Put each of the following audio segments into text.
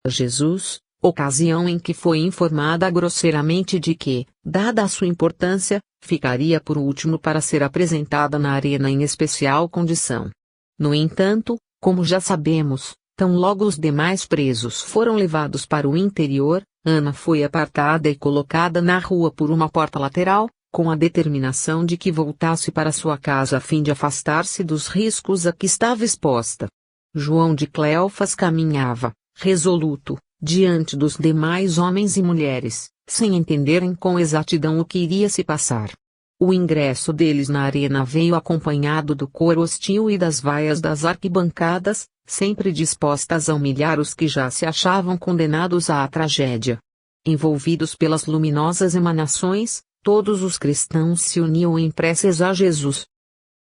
Jesus, ocasião em que foi informada grosseiramente de que, dada a sua importância, ficaria por último para ser apresentada na arena em especial condição. No entanto, como já sabemos, tão logo os demais presos foram levados para o interior, Ana foi apartada e colocada na rua por uma porta lateral, com a determinação de que voltasse para sua casa a fim de afastar-se dos riscos a que estava exposta. João de Cleófas caminhava, resoluto, diante dos demais homens e mulheres, sem entenderem com exatidão o que iria se passar. O ingresso deles na arena veio acompanhado do coro hostil e das vaias das arquibancadas, sempre dispostas a humilhar os que já se achavam condenados à tragédia. Envolvidos pelas luminosas emanações, todos os cristãos se uniam em preces a Jesus.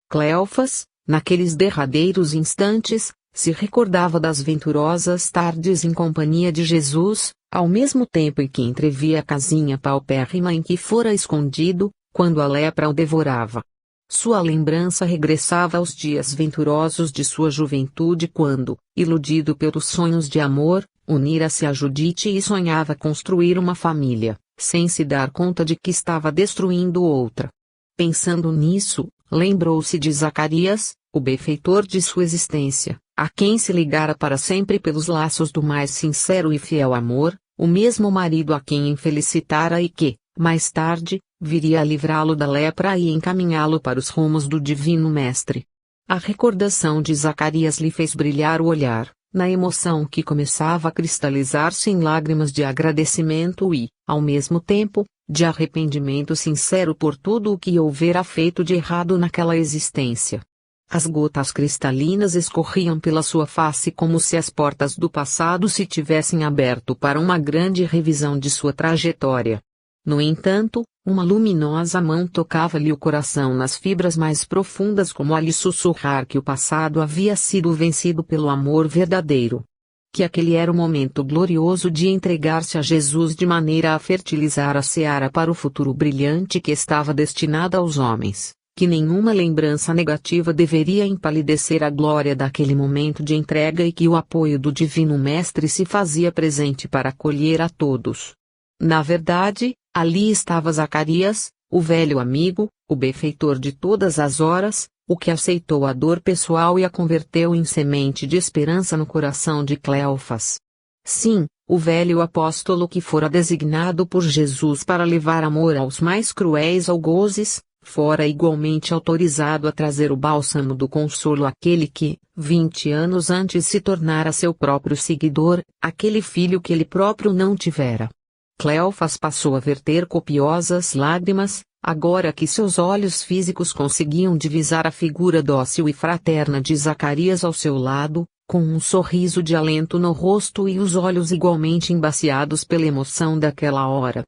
Cleófas, naqueles derradeiros instantes, se recordava das venturosas tardes em companhia de Jesus, ao mesmo tempo em que entrevia a casinha paupérrima em que fora escondido, quando a lepra o devorava. Sua lembrança regressava aos dias venturosos de sua juventude quando, iludido pelos sonhos de amor, unira-se a Judite e sonhava construir uma família, sem se dar conta de que estava destruindo outra. Pensando nisso, lembrou-se de Zacarias, o benfeitor de sua existência, a quem se ligara para sempre pelos laços do mais sincero e fiel amor, o mesmo marido a quem infelicitara e que, mais tarde, viria a livrá-lo da lepra e encaminhá-lo para os rumos do Divino Mestre. A recordação de Zacarias lhe fez brilhar o olhar, na emoção que começava a cristalizar-se em lágrimas de agradecimento e, ao mesmo tempo, de arrependimento sincero por tudo o que houvera feito de errado naquela existência. As gotas cristalinas escorriam pela sua face como se as portas do passado se tivessem aberto para uma grande revisão de sua trajetória. No entanto, uma luminosa mão tocava-lhe o coração nas fibras mais profundas como a lhe sussurrar que o passado havia sido vencido pelo amor verdadeiro. Que aquele era o momento glorioso de entregar-se a Jesus de maneira a fertilizar a seara para o futuro brilhante que estava destinado aos homens, que nenhuma lembrança negativa deveria empalidecer a glória daquele momento de entrega e que o apoio do Divino Mestre se fazia presente para acolher a todos. Na verdade, ali estava Zacarias, o velho amigo, o benfeitor de todas as horas, o que aceitou a dor pessoal e a converteu em semente de esperança no coração de Cleófas. Sim, o velho apóstolo que fora designado por Jesus para levar amor aos mais cruéis algozes, fora igualmente autorizado a trazer o bálsamo do consolo àquele que, 20 anos antes se tornara seu próprio seguidor, aquele filho que ele próprio não tivera. Cleófas passou a verter copiosas lágrimas, agora que seus olhos físicos conseguiam divisar a figura dócil e fraterna de Zacarias ao seu lado, com um sorriso de alento no rosto e os olhos igualmente embaciados pela emoção daquela hora.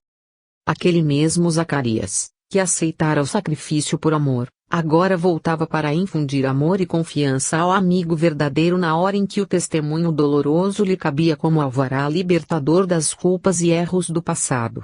Aquele mesmo Zacarias, que aceitara o sacrifício por amor, agora voltava para infundir amor e confiança ao amigo verdadeiro na hora em que o testemunho doloroso lhe cabia como alvará libertador das culpas e erros do passado.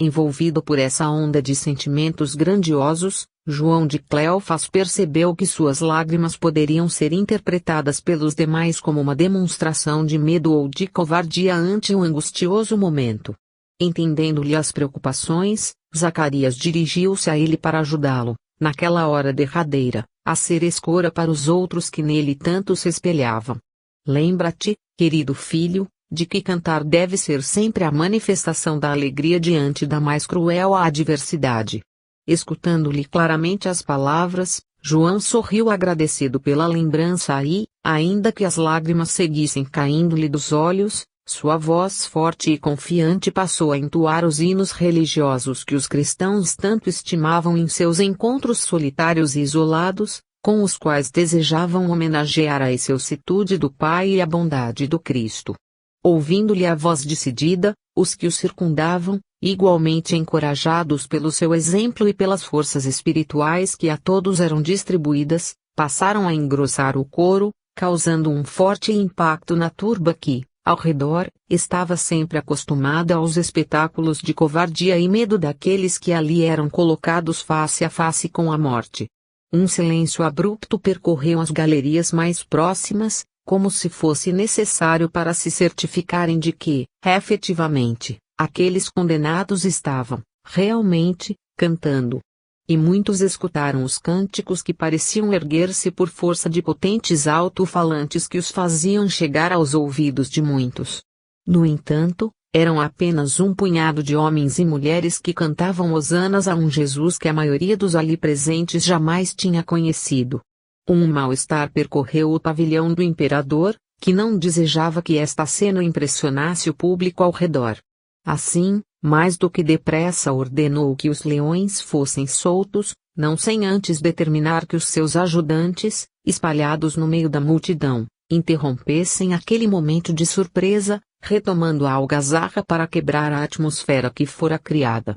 Envolvido por essa onda de sentimentos grandiosos, João de Cleófas percebeu que suas lágrimas poderiam ser interpretadas pelos demais como uma demonstração de medo ou de covardia ante um angustioso momento. Entendendo-lhe as preocupações, Zacarias dirigiu-se a ele para ajudá-lo, naquela hora derradeira, a ser escora para os outros que nele tanto se espelhavam. Lembra-te, querido filho, de que cantar deve ser sempre a manifestação da alegria diante da mais cruel adversidade. Escutando-lhe claramente as palavras, João sorriu agradecido pela lembrança e, ainda que as lágrimas seguissem caindo-lhe dos olhos, sua voz forte e confiante passou a entoar os hinos religiosos que os cristãos tanto estimavam em seus encontros solitários e isolados, com os quais desejavam homenagear a excelsitude do Pai e a bondade do Cristo. Ouvindo-lhe a voz decidida, os que o circundavam, igualmente encorajados pelo seu exemplo e pelas forças espirituais que a todos eram distribuídas, passaram a engrossar o coro, causando um forte impacto na turba que, ao redor, estava sempre acostumada aos espetáculos de covardia e medo daqueles que ali eram colocados face a face com a morte. Um silêncio abrupto percorreu as galerias mais próximas, como se fosse necessário para se certificarem de que, efetivamente, aqueles condenados estavam, realmente, cantando. E muitos escutaram os cânticos que pareciam erguer-se por força de potentes alto-falantes que os faziam chegar aos ouvidos de muitos. No entanto, eram apenas um punhado de homens e mulheres que cantavam hosanas a um Jesus que a maioria dos ali presentes jamais tinha conhecido. Um mal-estar percorreu o pavilhão do imperador, que não desejava que esta cena impressionasse o público ao redor. Assim, mais do que depressa ordenou que os leões fossem soltos, não sem antes determinar que os seus ajudantes, espalhados no meio da multidão, interrompessem aquele momento de surpresa, retomando a algazarra para quebrar a atmosfera que fora criada.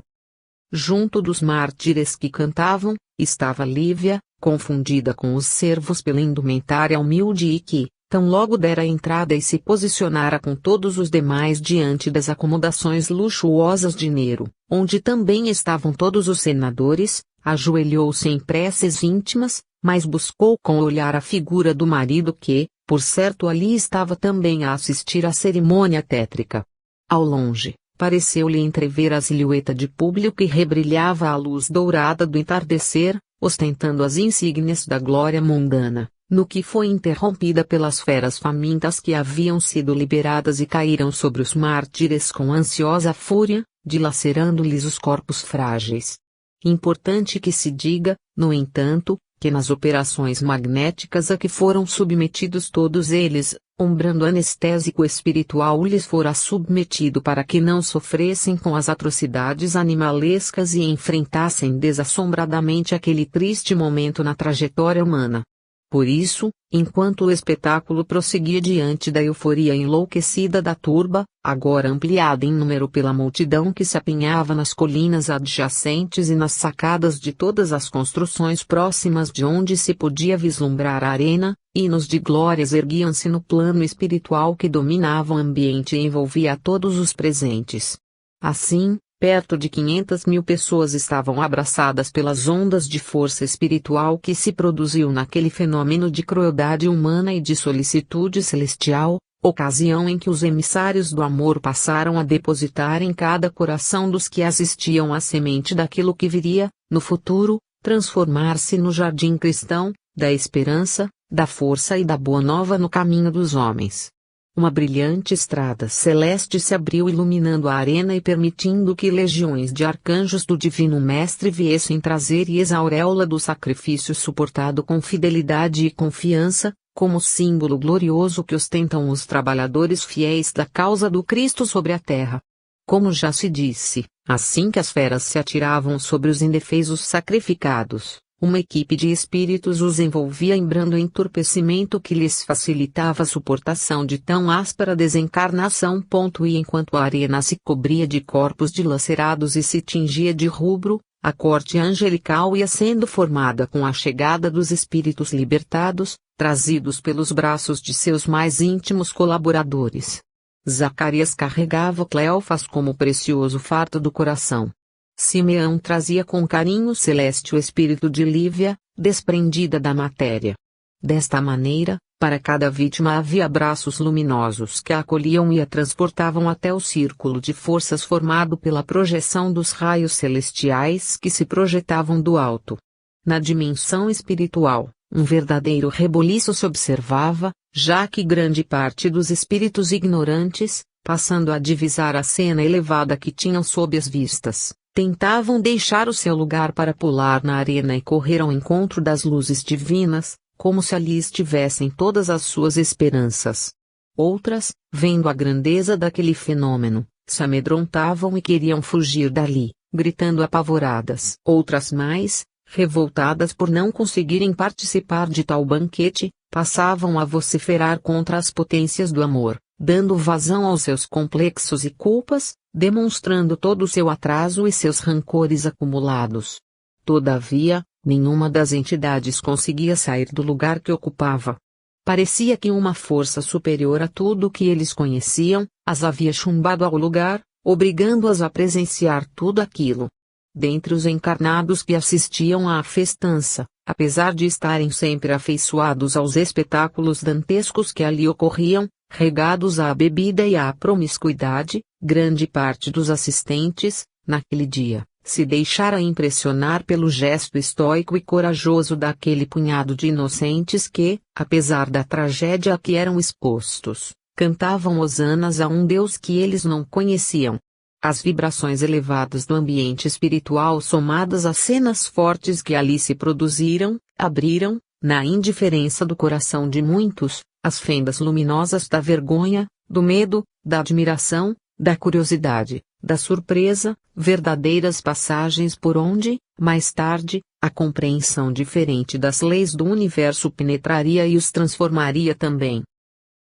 Junto dos mártires que cantavam, estava Lívia, confundida com os servos pela indumentária humilde e que, tão logo dera a entrada e se posicionara com todos os demais diante das acomodações luxuosas de Nero, onde também estavam todos os senadores, ajoelhou-se em preces íntimas, mas buscou com o olhar a figura do marido que, por certo ali estava também a assistir à cerimônia tétrica. Ao longe, pareceu-lhe entrever a silhueta de Públio que rebrilhava à luz dourada do entardecer, ostentando as insígnias da glória mundana, no que foi interrompida pelas feras famintas que haviam sido liberadas e caíram sobre os mártires com ansiosa fúria, dilacerando-lhes os corpos frágeis. Importante que se diga, no entanto, que nas operações magnéticas a que foram submetidos todos eles, brando anestésico espiritual lhes fora submetido para que não sofressem com as atrocidades animalescas e enfrentassem desassombradamente aquele triste momento na trajetória humana. Por isso, enquanto o espetáculo prosseguia diante da euforia enlouquecida da turba, agora ampliada em número pela multidão que se apinhava nas colinas adjacentes e nas sacadas de todas as construções próximas de onde se podia vislumbrar a arena, hinos de glórias erguiam-se no plano espiritual que dominava o ambiente e envolvia a todos os presentes. Assim, perto de 500.000 pessoas estavam abraçadas pelas ondas de força espiritual que se produziu naquele fenômeno de crueldade humana e de solicitude celestial, ocasião em que os emissários do amor passaram a depositar em cada coração dos que assistiam a semente daquilo que viria, no futuro, transformar-se no jardim cristão, da esperança, da força e da boa nova no caminho dos homens. Uma brilhante estrada celeste se abriu iluminando a arena e permitindo que legiões de arcanjos do Divino Mestre viessem trazer a auréola do sacrifício suportado com fidelidade e confiança, como símbolo glorioso que ostentam os trabalhadores fiéis da causa do Cristo sobre a terra. Como já se disse, assim que as feras se atiravam sobre os indefesos sacrificados, uma equipe de espíritos os envolvia em brando entorpecimento que lhes facilitava a suportação de tão áspera desencarnação. E enquanto a arena se cobria de corpos dilacerados e se tingia de rubro, a corte angelical ia sendo formada com a chegada dos espíritos libertados, trazidos pelos braços de seus mais íntimos colaboradores. Zacarias carregava Cleófas como precioso fardo do coração. Simeão trazia com carinho celeste o espírito de Lívia, desprendida da matéria. Desta maneira, para cada vítima havia braços luminosos que a acolhiam e a transportavam até o círculo de forças formado pela projeção dos raios celestiais que se projetavam do alto. Na dimensão espiritual, um verdadeiro reboliço se observava, já que grande parte dos espíritos ignorantes, passando a divisar a cena elevada que tinham sob as vistas, tentavam deixar o seu lugar para pular na arena e correr ao encontro das luzes divinas, como se ali estivessem todas as suas esperanças. Outras, vendo a grandeza daquele fenômeno, se amedrontavam e queriam fugir dali, gritando apavoradas. Outras mais, revoltadas por não conseguirem participar de tal banquete, passavam a vociferar contra as potências do amor, dando vazão aos seus complexos e culpas, demonstrando todo o seu atraso e seus rancores acumulados. Todavia, nenhuma das entidades conseguia sair do lugar que ocupava. Parecia que uma força superior a tudo o que eles conheciam, as havia chumbado ao lugar, obrigando-as a presenciar tudo aquilo. dentre os encarnados que assistiam à festança, apesar de estarem sempre afeiçoados aos espetáculos dantescos que ali ocorriam, regados à bebida e à promiscuidade, grande parte dos assistentes, naquele dia, se deixara impressionar pelo gesto estoico e corajoso daquele punhado de inocentes que, apesar da tragédia a que eram expostos, cantavam hosanas a um Deus que eles não conheciam. As vibrações elevadas do ambiente espiritual somadas às cenas fortes que ali se produziram, abriram, na indiferença do coração de muitos, as fendas luminosas da vergonha, do medo, da admiração, da curiosidade, da surpresa, verdadeiras passagens por onde, mais tarde, a compreensão diferente das leis do universo penetraria e os transformaria também.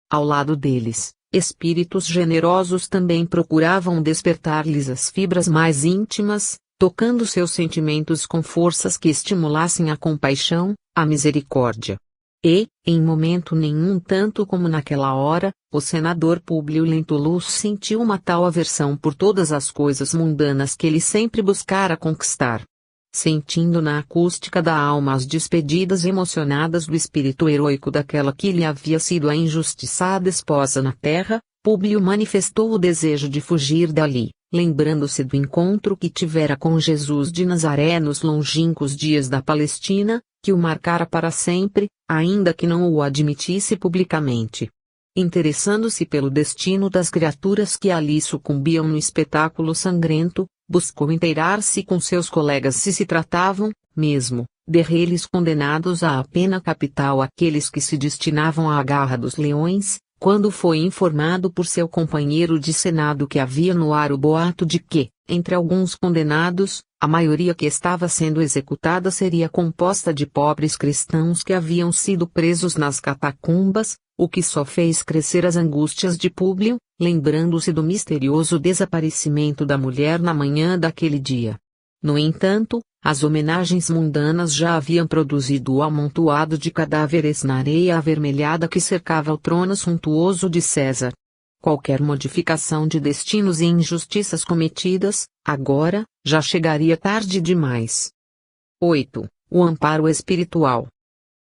Ao lado deles, espíritos generosos também procuravam despertar-lhes as fibras mais íntimas, tocando seus sentimentos com forças que estimulassem a compaixão, a misericórdia. E, em momento nenhum tanto como naquela hora, o senador Públio Lentulus sentiu uma tal aversão por todas as coisas mundanas que ele sempre buscara conquistar. Sentindo na acústica da alma as despedidas emocionadas do espírito heroico daquela que lhe havia sido a injustiçada esposa na terra, Públio manifestou o desejo de fugir dali, lembrando-se do encontro que tivera com Jesus de Nazaré nos longínquos dias da Palestina, que o marcara para sempre, ainda que não o admitisse publicamente. Interessando-se pelo destino das criaturas que ali sucumbiam no espetáculo sangrento, buscou inteirar-se com seus colegas se tratavam, mesmo, de reles condenados à pena capital aqueles que se destinavam à garra dos leões, quando foi informado por seu companheiro de senado que havia no ar o boato de que, entre alguns condenados, a maioria que estava sendo executada seria composta de pobres cristãos que haviam sido presos nas catacumbas, o que só fez crescer as angústias de Públio, lembrando-se do misterioso desaparecimento da mulher na manhã daquele dia. No entanto, as homenagens mundanas já haviam produzido o amontoado de cadáveres na areia avermelhada que cercava o trono suntuoso de César. Qualquer modificação de destinos e injustiças cometidas, agora, já chegaria tarde demais. 8. O amparo espiritual.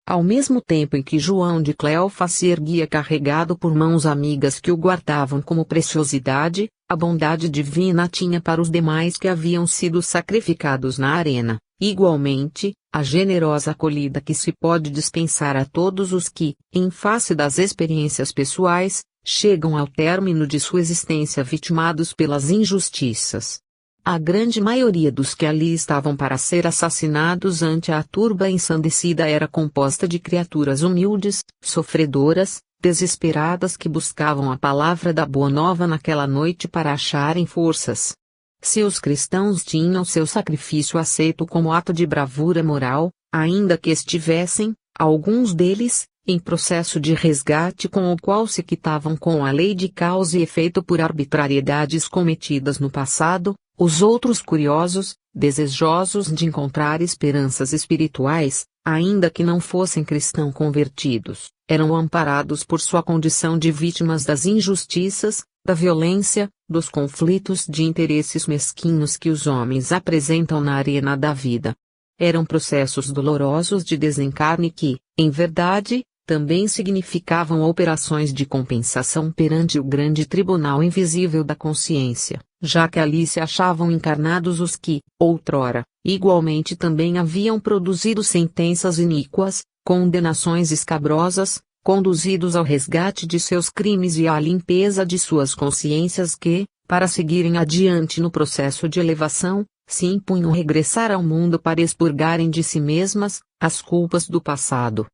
Ao mesmo tempo em que João de Cleófas se erguia carregado por mãos amigas que o guardavam como preciosidade, a bondade divina tinha para os demais que haviam sido sacrificados na arena, igualmente, a generosa acolhida que se pode dispensar a todos os que, em face das experiências pessoais, chegam ao término de sua existência vitimados pelas injustiças. A grande maioria dos que ali estavam para ser assassinados ante a turba ensandecida era composta de criaturas humildes, sofredoras, desesperadas que buscavam a palavra da Boa Nova naquela noite para acharem forças. Se os cristãos tinham seu sacrifício aceito como ato de bravura moral, ainda que estivessem, alguns deles, em processo de resgate com o qual se quitavam com a lei de causa e efeito por arbitrariedades cometidas no passado, os outros curiosos, desejosos de encontrar esperanças espirituais, ainda que não fossem cristãos convertidos, eram amparados por sua condição de vítimas das injustiças, da violência, dos conflitos de interesses mesquinhos que os homens apresentam na arena da vida. Eram processos dolorosos de desencarne que, em verdade, também significavam operações de compensação perante o grande tribunal invisível da consciência, já que ali se achavam encarnados os que, outrora, igualmente também haviam produzido sentenças iníquas, condenações escabrosas, conduzidos ao resgate de seus crimes e à limpeza de suas consciências que, para seguirem adiante no processo de elevação, se impunham regressar ao mundo para expurgarem de si mesmas as culpas do passado.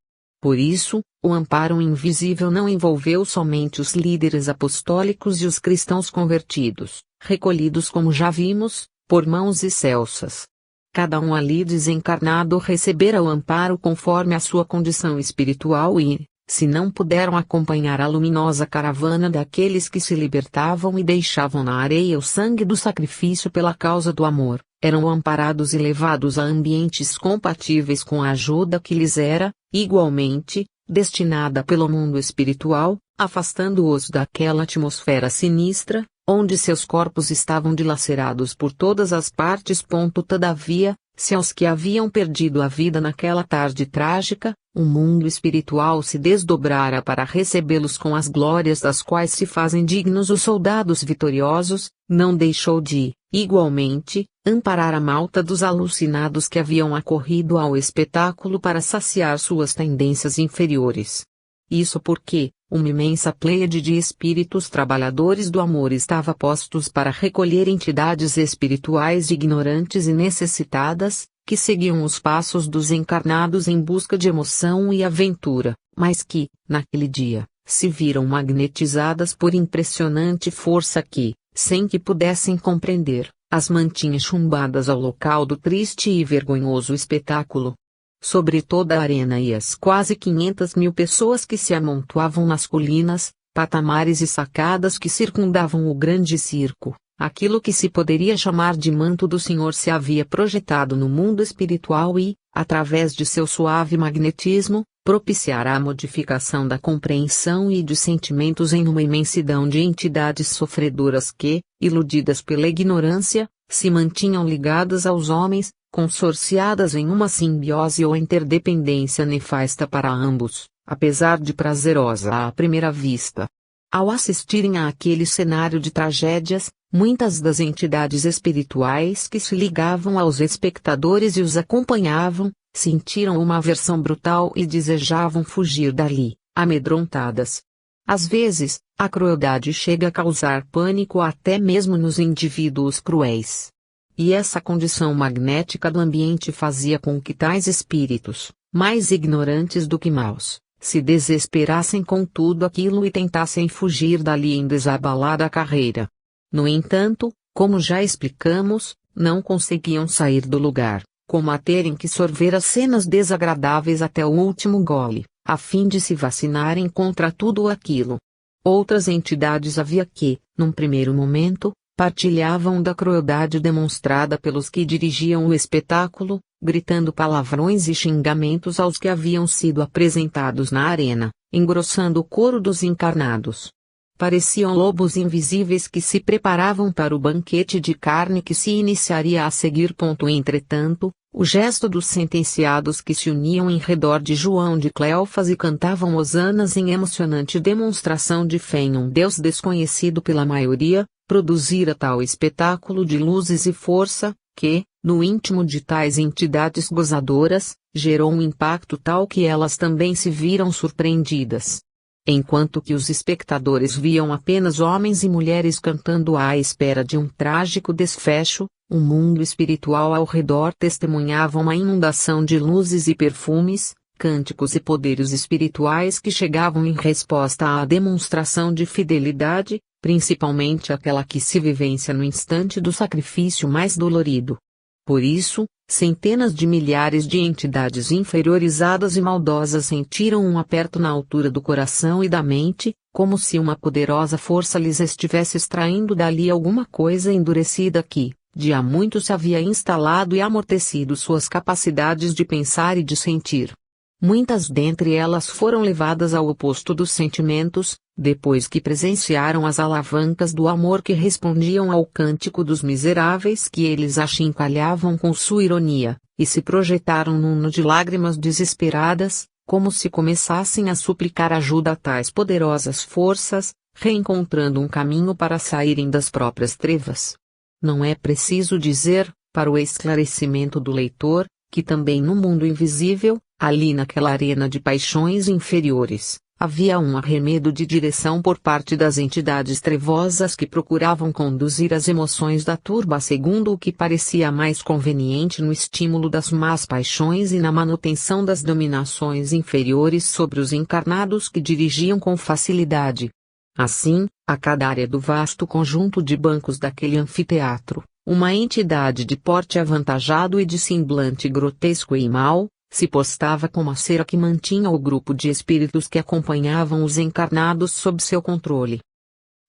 Por isso, o amparo invisível não envolveu somente os líderes apostólicos e os cristãos convertidos, recolhidos como já vimos, por mãos excelsas. Cada um ali desencarnado recebera o amparo conforme a sua condição espiritual e, se não puderam acompanhar a luminosa caravana daqueles que se libertavam e deixavam na areia o sangue do sacrifício pela causa do amor, eram amparados e levados a ambientes compatíveis com a ajuda que lhes era, igualmente, destinada pelo mundo espiritual, afastando-os daquela atmosfera sinistra, onde seus corpos estavam dilacerados por todas as partes. Todavia, se aos que haviam perdido a vida naquela tarde trágica, o mundo espiritual se desdobrara para recebê-los com as glórias das quais se fazem dignos os soldados vitoriosos, não deixou de, igualmente, amparar a malta dos alucinados que haviam acorrido ao espetáculo para saciar suas tendências inferiores. Isso porque, uma imensa pleiade de espíritos trabalhadores do amor estava postos para recolher entidades espirituais ignorantes e necessitadas, que seguiam os passos dos encarnados em busca de emoção e aventura, mas que, naquele dia, se viram magnetizadas por impressionante força que, sem que pudessem compreender, as mantinha chumbadas ao local do triste e vergonhoso espetáculo. Sobre toda a arena e as quase 500.000 pessoas que se amontoavam nas colinas, patamares e sacadas que circundavam o grande circo, aquilo que se poderia chamar de manto do Senhor se havia projetado no mundo espiritual e, através de seu suave magnetismo, propiciará a modificação da compreensão e de sentimentos em uma imensidão de entidades sofredoras que, iludidas pela ignorância, se mantinham ligadas aos homens, consorciadas em uma simbiose ou interdependência nefasta para ambos, apesar de prazerosa à primeira vista. Ao assistirem àquele cenário de tragédias, muitas das entidades espirituais que se ligavam aos espectadores e os acompanhavam, sentiram uma aversão brutal e desejavam fugir dali, amedrontadas. Às vezes, a crueldade chega a causar pânico até mesmo nos indivíduos cruéis. E essa condição magnética do ambiente fazia com que tais espíritos, mais ignorantes do que maus, se desesperassem com tudo aquilo e tentassem fugir dali em desabalada carreira. No entanto, como já explicamos, não conseguiam sair do lugar, como a terem que sorver as cenas desagradáveis até o último gole, a fim de se vacinarem contra tudo aquilo. Outras entidades havia que, num primeiro momento, partilhavam da crueldade demonstrada pelos que dirigiam o espetáculo, gritando palavrões e xingamentos aos que haviam sido apresentados na arena, engrossando o coro dos encarnados. Pareciam lobos invisíveis que se preparavam para o banquete de carne que se iniciaria a seguir. Entretanto, o gesto dos sentenciados que se uniam em redor de João de Cleofas e cantavam hosanas em emocionante demonstração de fé em um Deus desconhecido pela maioria, produzira tal espetáculo de luzes e força, que, no íntimo de tais entidades gozadoras, gerou um impacto tal que elas também se viram surpreendidas. Enquanto que os espectadores viam apenas homens e mulheres cantando à espera de um trágico desfecho, o mundo espiritual ao redor testemunhava uma inundação de luzes e perfumes, cânticos e poderes espirituais que chegavam em resposta à demonstração de fidelidade, principalmente aquela que se vivencia no instante do sacrifício mais dolorido. Por isso, centenas de milhares de entidades inferiorizadas e maldosas sentiram um aperto na altura do coração e da mente, como se uma poderosa força lhes estivesse extraindo dali alguma coisa endurecida que, de há muito se havia instalado e amortecido suas capacidades de pensar e de sentir. Muitas dentre elas foram levadas ao oposto dos sentimentos, depois que presenciaram as alavancas do amor que respondiam ao cântico dos miseráveis que eles achincalhavam com sua ironia, e se projetaram num nó de lágrimas desesperadas, como se começassem a suplicar ajuda a tais poderosas forças, reencontrando um caminho para saírem das próprias trevas. Não é preciso dizer, para o esclarecimento do leitor, que também no mundo invisível, ali naquela arena de paixões inferiores, havia um arremedo de direção por parte das entidades trevosas que procuravam conduzir as emoções da turba segundo o que parecia mais conveniente no estímulo das más paixões e na manutenção das dominações inferiores sobre os encarnados que dirigiam com facilidade. Assim, a cada área do vasto conjunto de bancos daquele anfiteatro, uma entidade de porte avantajado e de semblante grotesco e mau, se postava como a cera que mantinha o grupo de espíritos que acompanhavam os encarnados sob seu controle.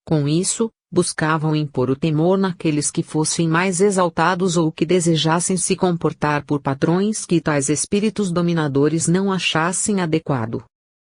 Com isso, buscavam impor o temor naqueles que fossem mais exaltados ou que desejassem se comportar por padrões que tais espíritos dominadores não achassem adequado.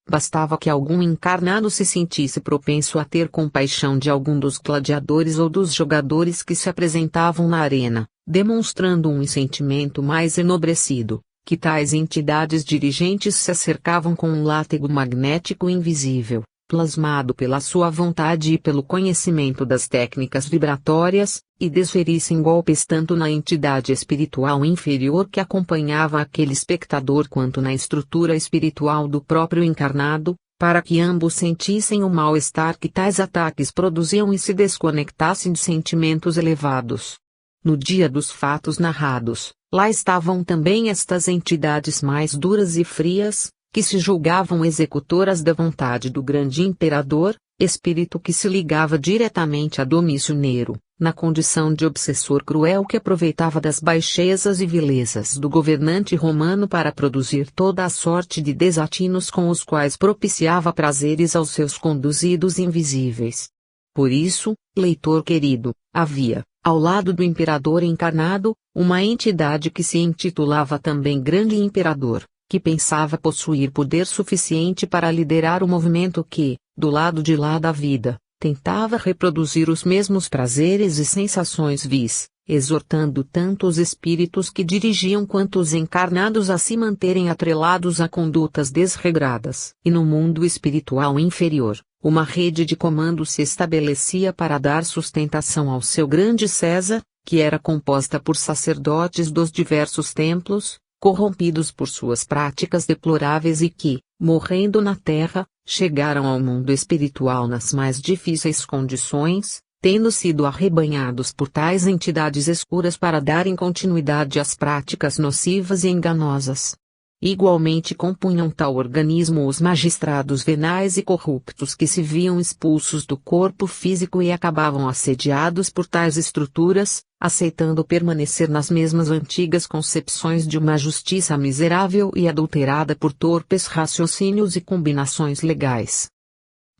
Bastava que algum encarnado se sentisse propenso a ter compaixão de algum dos gladiadores ou dos jogadores que se apresentavam na arena, demonstrando um sentimento mais enobrecido, que tais entidades dirigentes se acercavam com um látego magnético invisível, plasmado pela sua vontade e pelo conhecimento das técnicas vibratórias, e desferissem golpes tanto na entidade espiritual inferior que acompanhava aquele espectador quanto na estrutura espiritual do próprio encarnado, para que ambos sentissem o mal-estar que tais ataques produziam e se desconectassem de sentimentos elevados. No dia dos fatos narrados, lá estavam também estas entidades mais duras e frias, que se julgavam executoras da vontade do grande imperador, espírito que se ligava diretamente a Domício Nero, na condição de obsessor cruel que aproveitava das baixezas e vilezas do governante romano para produzir toda a sorte de desatinos com os quais propiciava prazeres aos seus conduzidos invisíveis. Por isso, leitor querido, havia, ao lado do imperador encarnado, uma entidade que se intitulava também Grande Imperador, que pensava possuir poder suficiente para liderar o movimento que, do lado de lá da vida, tentava reproduzir os mesmos prazeres e sensações vis, exortando tanto os espíritos que dirigiam quanto os encarnados a se manterem atrelados a condutas desregradas. E no mundo espiritual inferior, uma rede de comando se estabelecia para dar sustentação ao seu grande César, que era composta por sacerdotes dos diversos templos, corrompidos por suas práticas deploráveis e que, morrendo na terra, chegaram ao mundo espiritual nas mais difíceis condições, tendo sido arrebanhados por tais entidades escuras para darem continuidade às práticas nocivas e enganosas. Igualmente compunham tal organismo os magistrados venais e corruptos que se viam expulsos do corpo físico e acabavam assediados por tais estruturas, aceitando permanecer nas mesmas antigas concepções de uma justiça miserável e adulterada por torpes raciocínios e combinações legais.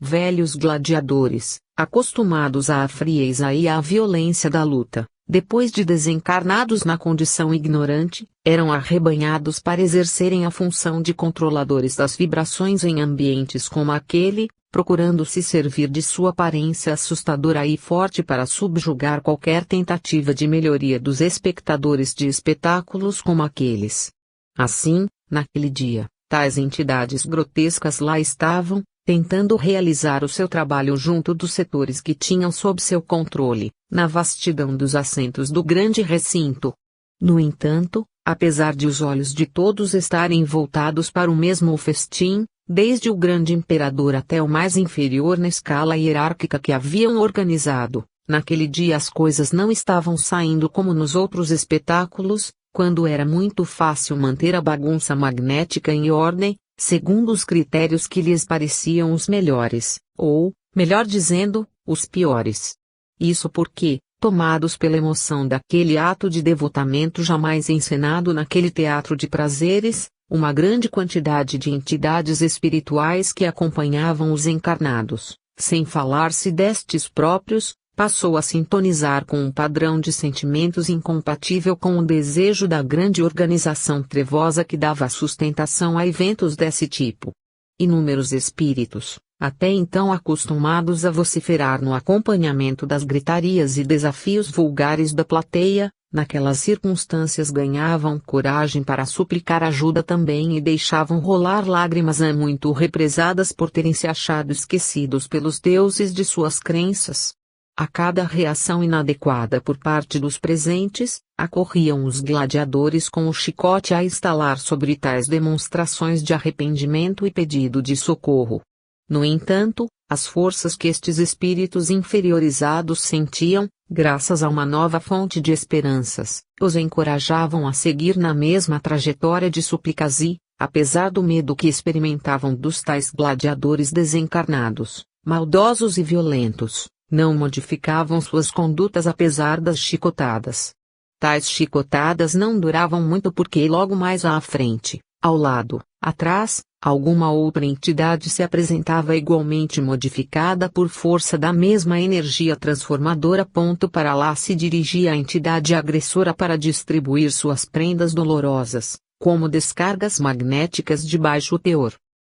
Velhos gladiadores, acostumados à frieza e à violência da luta, depois de desencarnados na condição ignorante, eram arrebanhados para exercerem a função de controladores das vibrações em ambientes como aquele, procurando se servir de sua aparência assustadora e forte para subjugar qualquer tentativa de melhoria dos espectadores de espetáculos como aqueles. Assim, naquele dia, tais entidades grotescas lá estavam, tentando realizar o seu trabalho junto dos setores que tinham sob seu controle, na vastidão dos assentos do grande recinto. No entanto, apesar de os olhos de todos estarem voltados para o mesmo festim, desde o grande imperador até o mais inferior na escala hierárquica que haviam organizado, naquele dia as coisas não estavam saindo como nos outros espetáculos, quando era muito fácil manter a bagunça magnética em ordem, segundo os critérios que lhes pareciam os melhores, ou, melhor dizendo, os piores. Isso porque, tomados pela emoção daquele ato de devotamento jamais encenado naquele teatro de prazeres, uma grande quantidade de entidades espirituais que acompanhavam os encarnados, sem falar-se destes próprios, passou a sintonizar com um padrão de sentimentos incompatível com o desejo da grande organização trevosa que dava sustentação a eventos desse tipo. Inúmeros espíritos, até então acostumados a vociferar no acompanhamento das gritarias e desafios vulgares da plateia, naquelas circunstâncias ganhavam coragem para suplicar ajuda também e deixavam rolar lágrimas muito represadas por terem se achado esquecidos pelos deuses de suas crenças. A cada reação inadequada por parte dos presentes, acorriam os gladiadores com o chicote a estalar sobre tais demonstrações de arrependimento e pedido de socorro. No entanto, as forças que estes espíritos inferiorizados sentiam, graças a uma nova fonte de esperanças, os encorajavam a seguir na mesma trajetória de súplicas e, apesar do medo que experimentavam dos tais gladiadores desencarnados, maldosos e violentos, não modificavam suas condutas apesar das chicotadas. Tais chicotadas não duravam muito porque logo mais à frente, ao lado, atrás, alguma outra entidade se apresentava igualmente modificada por força da mesma energia transformadora. Para lá se dirigia a entidade agressora para distribuir suas prendas dolorosas, como descargas magnéticas de baixo teor.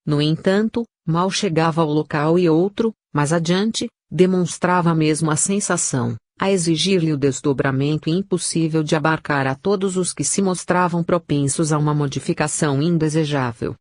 No entanto, mal chegava ao local e outro, mais adiante, demonstrava a mesma sensação, a exigir-lhe o desdobramento impossível de abarcar a todos os que se mostravam propensos a uma modificação indesejável.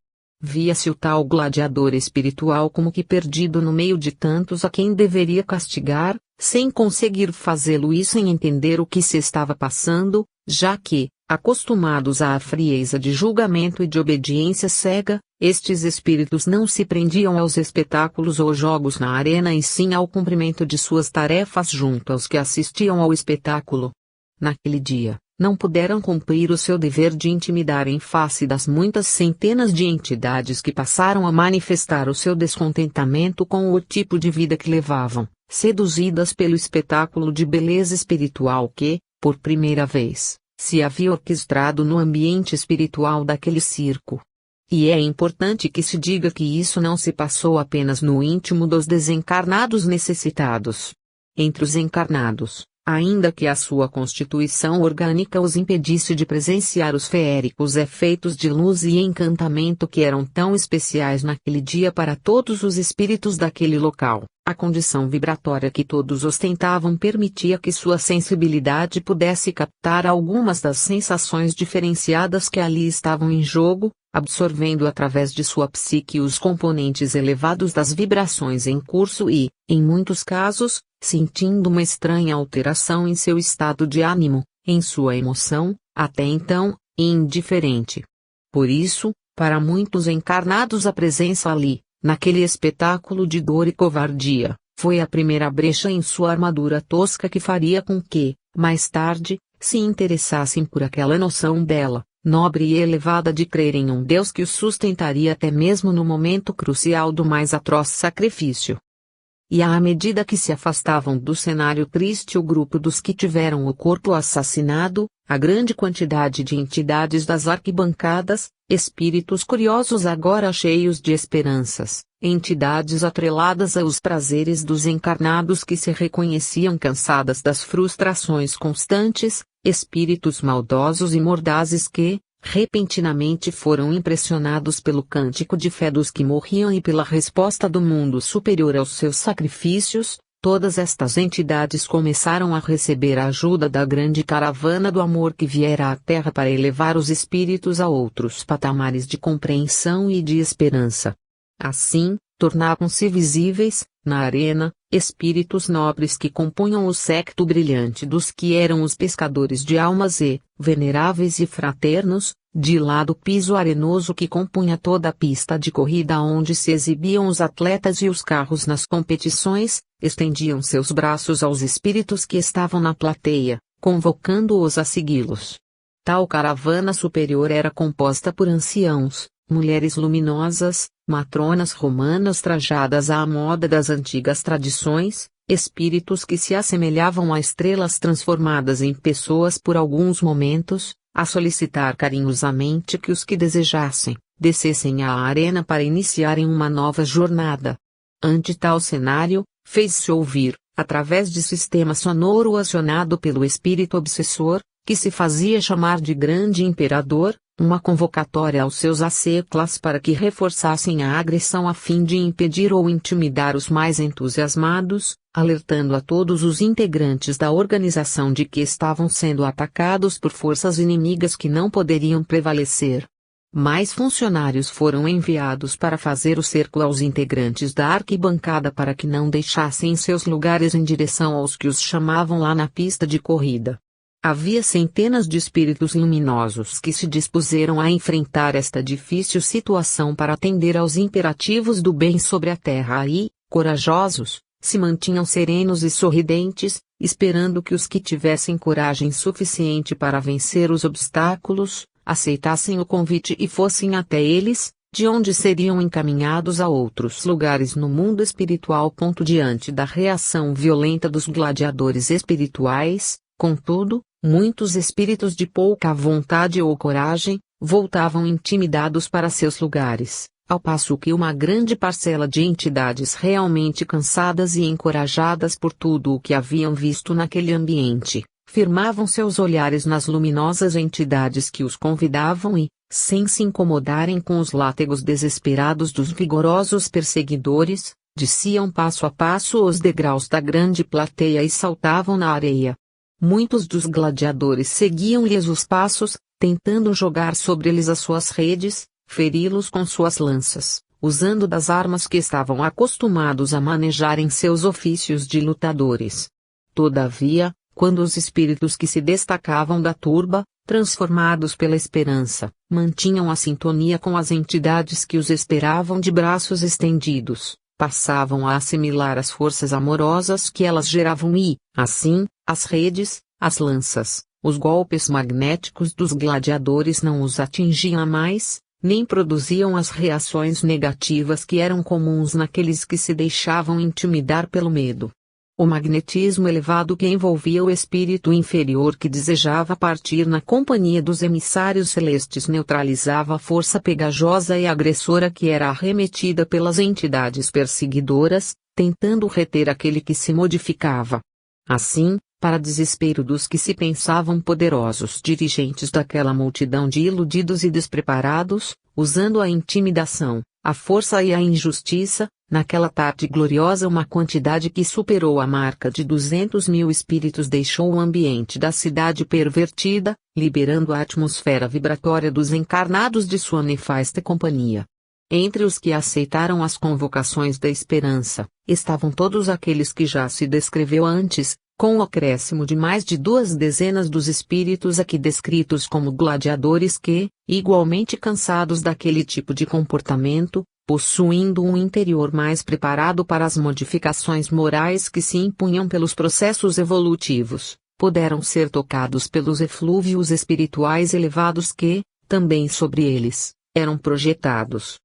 Via-se o tal gladiador espiritual como que perdido no meio de tantos a quem deveria castigar, sem conseguir fazê-lo e sem entender o que se estava passando, já que, acostumados à frieza de julgamento e de obediência cega, estes espíritos não se prendiam aos espetáculos ou jogos na arena e sim ao cumprimento de suas tarefas junto aos que assistiam ao espetáculo. Naquele dia, não puderam cumprir o seu dever de intimidar em face das muitas centenas de entidades que passaram a manifestar o seu descontentamento com o tipo de vida que levavam, seduzidas pelo espetáculo de beleza espiritual que, por primeira vez, se havia orquestrado no ambiente espiritual daquele circo. E é importante que se diga que isso não se passou apenas no íntimo dos desencarnados necessitados. Entre os encarnados, ainda que a sua constituição orgânica os impedisse de presenciar os feéricos efeitos de luz e encantamento que eram tão especiais naquele dia para todos os espíritos daquele local, a condição vibratória que todos ostentavam permitia que sua sensibilidade pudesse captar algumas das sensações diferenciadas que ali estavam em jogo, absorvendo através de sua psique os componentes elevados das vibrações em curso e, em muitos casos, sentindo uma estranha alteração em seu estado de ânimo, em sua emoção, até então, indiferente. Por isso, para muitos encarnados a presença ali, naquele espetáculo de dor e covardia, foi a primeira brecha em sua armadura tosca que faria com que, mais tarde, se interessassem por aquela noção bela, nobre e elevada de crer em um Deus que os sustentaria até mesmo no momento crucial do mais atroz sacrifício. E à medida que se afastavam do cenário triste o grupo dos que tiveram o corpo assassinado, a grande quantidade de entidades das arquibancadas, espíritos curiosos agora cheios de esperanças, entidades atreladas aos prazeres dos encarnados que se reconheciam cansadas das frustrações constantes, espíritos maldosos e mordazes que, repentinamente foram impressionados pelo cântico de fé dos que morriam e pela resposta do mundo superior aos seus sacrifícios, todas estas entidades começaram a receber a ajuda da grande caravana do amor que viera à Terra para elevar os espíritos a outros patamares de compreensão e de esperança. Assim, tornavam-se visíveis, na arena, espíritos nobres que compunham o séquito brilhante dos que eram os pescadores de almas e, veneráveis e fraternos, de lá do piso arenoso que compunha toda a pista de corrida onde se exibiam os atletas e os carros nas competições, estendiam seus braços aos espíritos que estavam na plateia, convocando-os a segui-los. Tal caravana superior era composta por anciãos, mulheres luminosas, matronas romanas trajadas à moda das antigas tradições, espíritos que se assemelhavam a estrelas transformadas em pessoas por alguns momentos, a solicitar carinhosamente que os que desejassem, descessem à arena para iniciarem uma nova jornada. Ante tal cenário, fez-se ouvir, através de sistema sonoro acionado pelo espírito obsessor, que se fazia chamar de Grande Imperador, uma convocatória aos seus asseclas para que reforçassem a agressão a fim de impedir ou intimidar os mais entusiasmados, alertando a todos os integrantes da organização de que estavam sendo atacados por forças inimigas que não poderiam prevalecer. Mais funcionários foram enviados para fazer o cerco aos integrantes da arquibancada para que não deixassem seus lugares em direção aos que os chamavam lá na pista de corrida. Havia centenas de espíritos luminosos que se dispuseram a enfrentar esta difícil situação para atender aos imperativos do bem sobre a terra e, corajosos, se mantinham serenos e sorridentes, esperando que os que tivessem coragem suficiente para vencer os obstáculos, aceitassem o convite e fossem até eles, de onde seriam encaminhados a outros lugares no mundo espiritual. Diante da reação violenta dos gladiadores espirituais, contudo, muitos espíritos de pouca vontade ou coragem, voltavam intimidados para seus lugares, ao passo que uma grande parcela de entidades realmente cansadas e encorajadas por tudo o que haviam visto naquele ambiente, firmavam seus olhares nas luminosas entidades que os convidavam e, sem se incomodarem com os látegos desesperados dos vigorosos perseguidores, desciam passo a passo os degraus da grande plateia e saltavam na areia. Muitos dos gladiadores seguiam-lhes os passos, tentando jogar sobre eles as suas redes, feri-los com suas lanças, usando das armas que estavam acostumados a manejar em seus ofícios de lutadores. Todavia, quando os espíritos que se destacavam da turba, transformados pela esperança, mantinham a sintonia com as entidades que os esperavam de braços estendidos, passavam a assimilar as forças amorosas que elas geravam e, assim, as redes, as lanças, os golpes magnéticos dos gladiadores não os atingiam mais, nem produziam as reações negativas que eram comuns naqueles que se deixavam intimidar pelo medo. O magnetismo elevado que envolvia o espírito inferior que desejava partir na companhia dos emissários celestes neutralizava a força pegajosa e agressora que era arremetida pelas entidades perseguidoras, tentando reter aquele que se modificava. Assim, para desespero dos que se pensavam poderosos dirigentes daquela multidão de iludidos e despreparados, usando a intimidação, a força e a injustiça, naquela tarde gloriosa uma quantidade que superou a marca de 200.000 espíritos deixou o ambiente da cidade pervertida, liberando a atmosfera vibratória dos encarnados de sua nefasta companhia. Entre os que aceitaram as convocações da esperança, estavam todos aqueles que já se descreveu antes, com o acréscimo de mais de 20 dos espíritos aqui descritos como gladiadores que, igualmente cansados daquele tipo de comportamento, possuindo um interior mais preparado para as modificações morais que se impunham pelos processos evolutivos, puderam ser tocados pelos eflúvios espirituais elevados que, também sobre eles, eram projetados.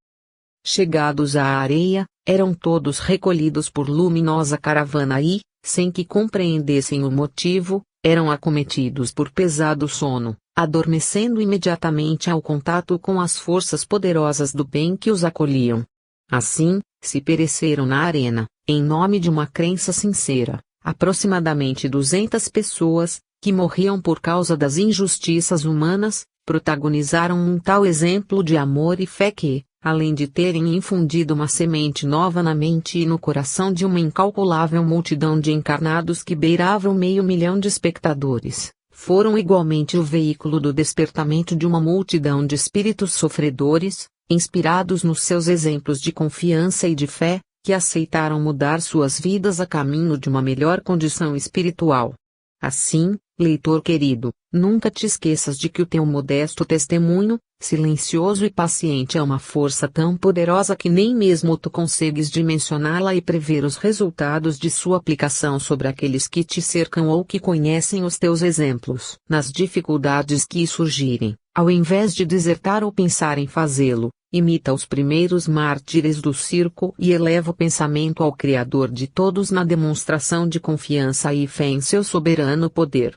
Chegados à areia, eram todos recolhidos por luminosa caravana e, sem que compreendessem o motivo, eram acometidos por pesado sono, adormecendo imediatamente ao contato com as forças poderosas do bem que os acolhiam. Assim, se pereceram na arena, em nome de uma crença sincera, aproximadamente 200 pessoas, que morriam por causa das injustiças humanas, protagonizaram um tal exemplo de amor e fé que, além de terem infundido uma semente nova na mente e no coração de uma incalculável multidão de encarnados que beiravam 500.000 de espectadores, foram igualmente o veículo do despertamento de uma multidão de espíritos sofredores, inspirados nos seus exemplos de confiança e de fé, que aceitaram mudar suas vidas a caminho de uma melhor condição espiritual. Assim, leitor querido, nunca te esqueças de que o teu modesto testemunho, silencioso e paciente, é uma força tão poderosa que nem mesmo tu consegues dimensioná-la e prever os resultados de sua aplicação sobre aqueles que te cercam ou que conhecem os teus exemplos. Nas dificuldades que surgirem, ao invés de desertar ou pensar em fazê-lo, imita os primeiros mártires do circo e eleva o pensamento ao Criador de todos na demonstração de confiança e fé em seu soberano poder.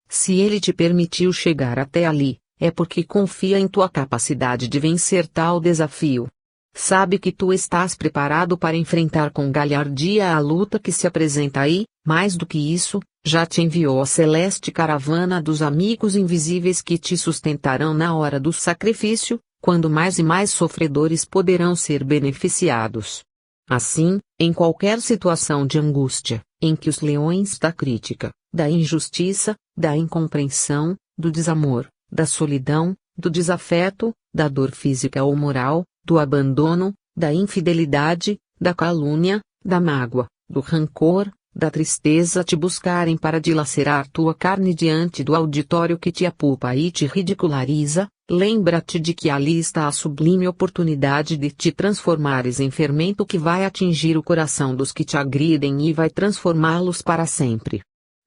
Se ele te permitiu chegar até ali, é porque confia em tua capacidade de vencer tal desafio. Sabe que tu estás preparado para enfrentar com galhardia a luta que se apresenta aí, mais do que isso, já te enviou a celeste caravana dos amigos invisíveis que te sustentarão na hora do sacrifício, quando mais e mais sofredores poderão ser beneficiados. Assim, em qualquer situação de angústia, em que os leões da crítica, da injustiça, da incompreensão, do desamor, da solidão, do desafeto, da dor física ou moral, do abandono, da infidelidade, da calúnia, da mágoa, do rancor, da tristeza te buscarem para dilacerar tua carne diante do auditório que te apulpa e te ridiculariza, lembra-te de que ali está a sublime oportunidade de te transformares em fermento que vai atingir o coração dos que te agridem e vai transformá-los para sempre.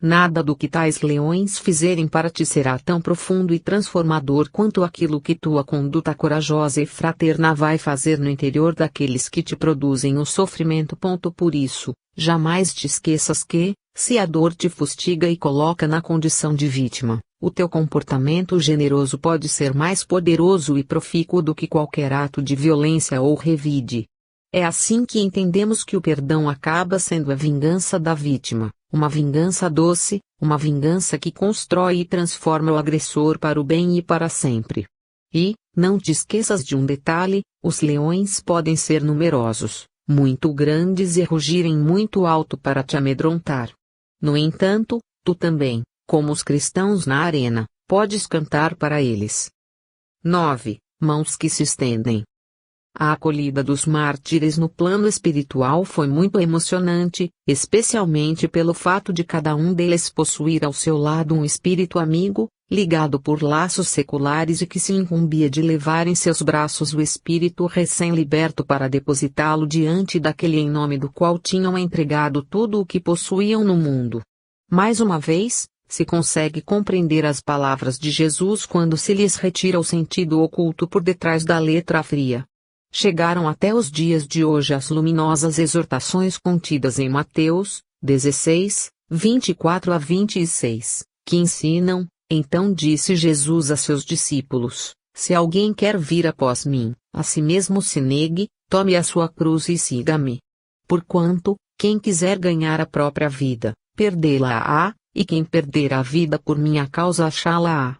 Nada do que tais leões fizerem para ti será tão profundo e transformador quanto aquilo que tua conduta corajosa e fraterna vai fazer no interior daqueles que te produzem o sofrimento. Por isso, jamais te esqueças que, se a dor te fustiga e coloca na condição de vítima, o teu comportamento generoso pode ser mais poderoso e profícuo do que qualquer ato de violência ou revide. É assim que entendemos que o perdão acaba sendo a vingança da vítima, uma vingança doce, uma vingança que constrói e transforma o agressor para o bem e para sempre. E, Não te esqueças de um detalhe: os leões podem ser numerosos, muito grandes e rugirem muito alto para te amedrontar. No entanto, tu também, como os cristãos na arena, podes cantar para eles. 9. Mãos que se estendem. A acolhida dos mártires no plano espiritual foi muito emocionante, especialmente pelo fato de cada um deles possuir ao seu lado um espírito amigo, ligado por laços seculares e que se incumbia de levar em seus braços o espírito recém-liberto para depositá-lo diante daquele em nome do qual tinham entregado tudo o que possuíam no mundo. Mais uma vez, se consegue compreender as palavras de Jesus quando se lhes retira o sentido oculto por detrás da letra fria. Chegaram até os dias de hoje as luminosas exortações contidas em Mateus 16, 24 a 26, que ensinam: então disse Jesus a seus discípulos: se alguém quer vir após mim, a si mesmo se negue, tome a sua cruz e siga-me. Porquanto, quem quiser ganhar a própria vida, perdê-la-á, e quem perder a vida por minha causa achá-la-á.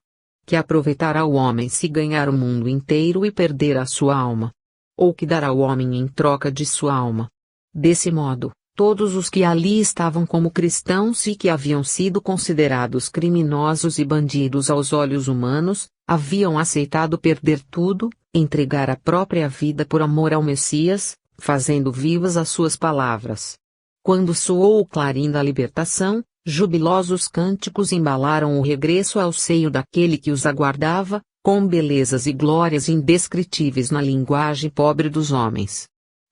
Que aproveitará o homem se ganhar o mundo inteiro e perder a sua alma? Ou que dará o homem em troca de sua alma? Desse modo, todos os que ali estavam como cristãos e que haviam sido considerados criminosos e bandidos aos olhos humanos, haviam aceitado perder tudo, entregar a própria vida por amor ao Messias, fazendo vivas as suas palavras. Quando soou o clarim da libertação, jubilosos cânticos embalaram o regresso ao seio daquele que os aguardava, com belezas e glórias indescritíveis na linguagem pobre dos homens.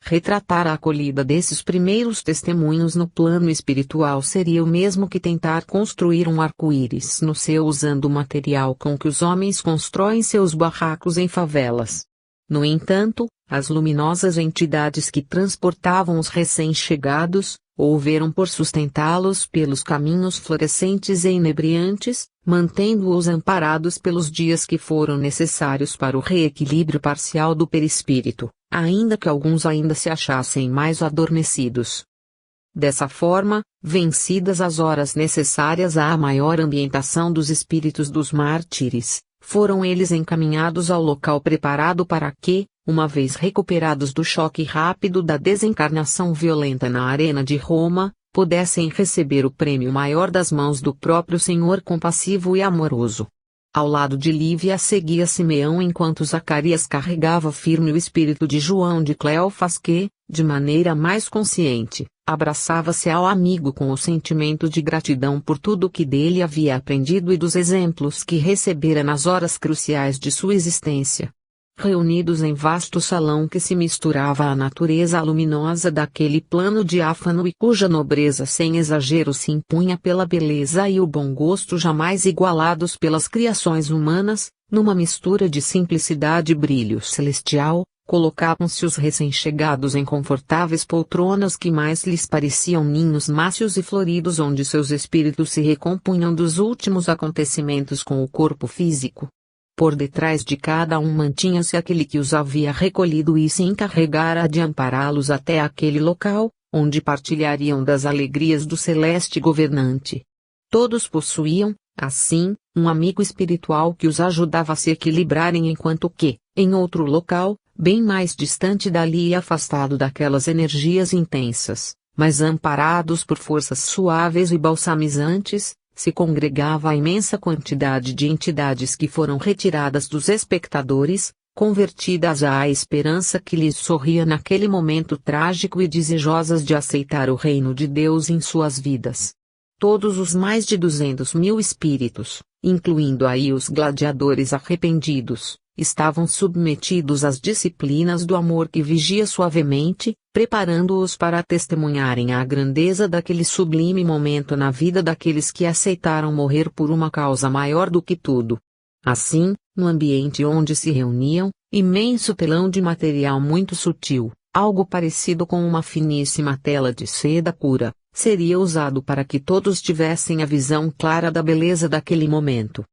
Retratar a acolhida desses primeiros testemunhos no plano espiritual seria o mesmo que tentar construir um arco-íris no céu usando o material com que os homens constroem seus barracos em favelas. No entanto, as luminosas entidades que transportavam os recém-chegados, houveram por sustentá-los pelos caminhos florescentes e inebriantes, mantendo-os amparados pelos dias que foram necessários para o reequilíbrio parcial do perispírito, ainda que alguns ainda se achassem mais adormecidos. Dessa forma, vencidas as horas necessárias à maior ambientação dos espíritos dos mártires, foram eles encaminhados ao local preparado para que, uma vez recuperados do choque rápido da desencarnação violenta na arena de Roma, pudessem receber o prêmio maior das mãos do próprio Senhor compassivo e amoroso. Ao lado de Lívia seguia Simeão enquanto Zacarias carregava firme o espírito de João de Cleofas que, de maneira mais consciente, abraçava-se ao amigo com o sentimento de gratidão por tudo o que dele havia aprendido e dos exemplos que recebera nas horas cruciais de sua existência. Reunidos em vasto salão que se misturava à natureza luminosa daquele plano diáfano e cuja nobreza sem exagero se impunha pela beleza e o bom gosto jamais igualados pelas criações humanas, numa mistura de simplicidade e brilho celestial, colocavam-se os recém-chegados em confortáveis poltronas que mais lhes pareciam ninhos mácios e floridos onde seus espíritos se recompunham dos últimos acontecimentos com o corpo físico. Por detrás de cada um mantinha-se aquele que os havia recolhido e se encarregara de ampará-los até aquele local, onde partilhariam das alegrias do celeste governante. Todos possuíam, assim, um amigo espiritual que os ajudava a se equilibrarem enquanto que, em outro local, bem mais distante dali e afastado daquelas energias intensas, mas amparados por forças suaves e balsamizantes, se congregava a imensa quantidade de entidades que foram retiradas dos espectadores, convertidas à esperança que lhes sorria naquele momento trágico e desejosas de aceitar o reino de Deus em suas vidas. Todos os mais de 200.000 espíritos, incluindo aí os gladiadores arrependidos, estavam submetidos às disciplinas do amor que vigia suavemente, preparando-os para testemunharem a grandeza daquele sublime momento na vida daqueles que aceitaram morrer por uma causa maior do que tudo. Assim, no ambiente onde se reuniam, imenso telão de material muito sutil, algo parecido com uma finíssima tela de seda pura, seria usado para que todos tivessem a visão clara da beleza daquele momento.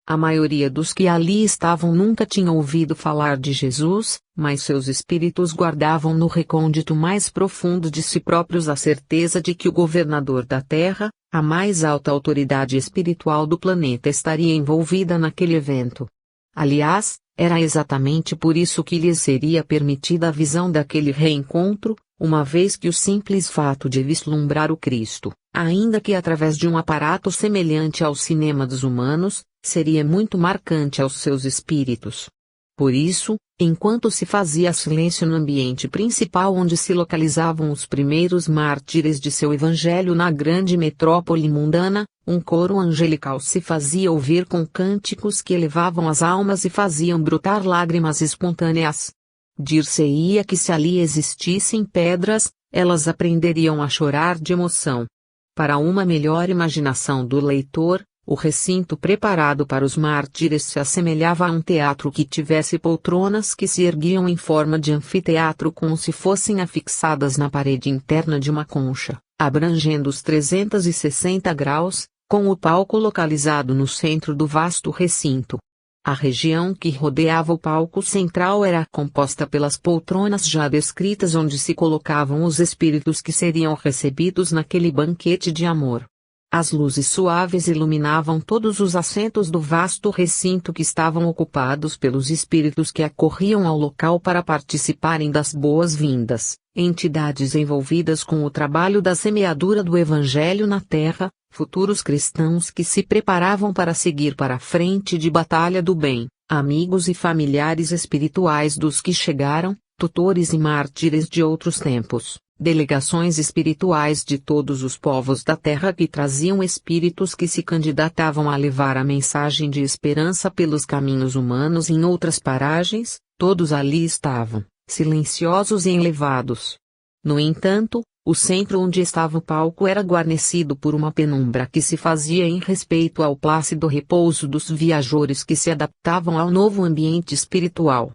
A maioria dos que ali estavam nunca tinha ouvido falar de Jesus, mas seus espíritos guardavam no recôndito mais profundo de si próprios a certeza de que o governador da Terra, a mais alta autoridade espiritual do planeta, estaria envolvida naquele evento. Aliás, Era exatamente por isso que lhes seria permitida a visão daquele reencontro, uma vez que o simples fato de vislumbrar o Cristo, ainda que através de um aparato semelhante ao cinema dos humanos, seria muito marcante aos seus espíritos. Por isso, enquanto se fazia silêncio no ambiente principal onde se localizavam os primeiros mártires de seu evangelho na grande metrópole mundana, um coro angelical se fazia ouvir com cânticos que elevavam as almas e faziam brotar lágrimas espontâneas. Dir-se-ia que se ali existissem pedras, elas aprenderiam a chorar de emoção. Para uma melhor imaginação do leitor, o recinto preparado para os mártires se assemelhava a um teatro que tivesse poltronas que se erguiam em forma de anfiteatro como se fossem afixadas na parede interna de uma concha, abrangendo os 360 graus, com o palco localizado no centro do vasto recinto. A região que rodeava o palco central era composta pelas poltronas já descritas onde se colocavam os espíritos que seriam recebidos naquele banquete de amor. As luzes suaves iluminavam todos os assentos do vasto recinto que estavam ocupados pelos espíritos que acorriam ao local para participarem das boas-vindas, entidades envolvidas com o trabalho da semeadura do Evangelho na Terra, futuros cristãos que se preparavam para seguir para a frente de batalha do bem, amigos e familiares espirituais dos que chegaram, tutores e mártires de outros tempos. Delegações espirituais de todos os povos da terra que traziam espíritos que se candidatavam a levar a mensagem de esperança pelos caminhos humanos em outras paragens, todos ali estavam, silenciosos e elevados. No entanto, o centro onde estava o palco era guarnecido por uma penumbra que se fazia em respeito ao plácido repouso dos viajores que se adaptavam ao novo ambiente espiritual.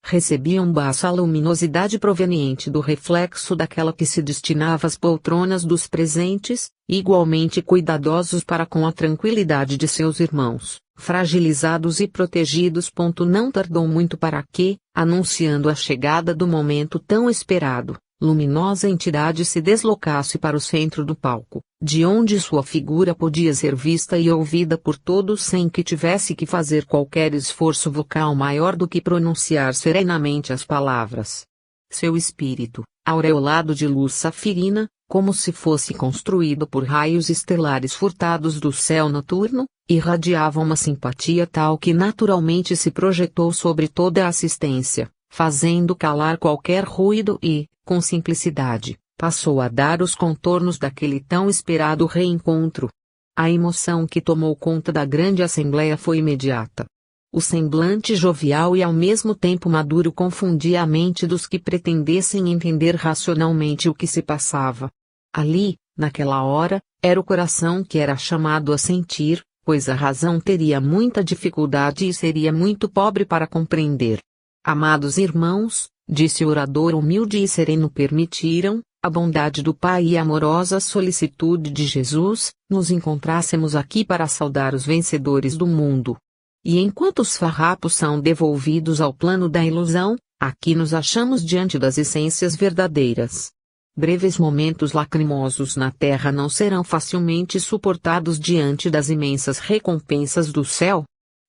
Recebiam baixa luminosidade proveniente do reflexo daquela que se destinava às poltronas dos presentes, igualmente cuidadosos para com a tranquilidade de seus irmãos, fragilizados e protegidos. Não tardou muito para que, anunciando a chegada do momento tão esperado, luminosa entidade se deslocasse para o centro do palco, de onde sua figura podia ser vista e ouvida por todos sem que tivesse que fazer qualquer esforço vocal maior do que pronunciar serenamente as palavras. Seu espírito, aureolado de luz safirina, como se fosse construído por raios estelares furtados do céu noturno, irradiava uma simpatia tal que naturalmente se projetou sobre toda a assistência, fazendo calar qualquer ruído e, com simplicidade, passou a dar os contornos daquele tão esperado reencontro. A emoção que tomou conta da grande assembleia foi imediata. O semblante jovial e ao mesmo tempo maduro confundia a mente dos que pretendessem entender racionalmente o que se passava. Ali, naquela hora, era o coração que era chamado a sentir, pois a razão teria muita dificuldade e seria muito pobre para compreender. Amados irmãos, disse o orador humilde e sereno, permitiram, a bondade do Pai e a amorosa solicitude de Jesus, nos encontrássemos aqui para saudar os vencedores do mundo. E enquanto os farrapos são devolvidos ao plano da ilusão, aqui nos achamos diante das essências verdadeiras. Breves momentos lacrimosos na terra não serão facilmente suportados diante das imensas recompensas do céu.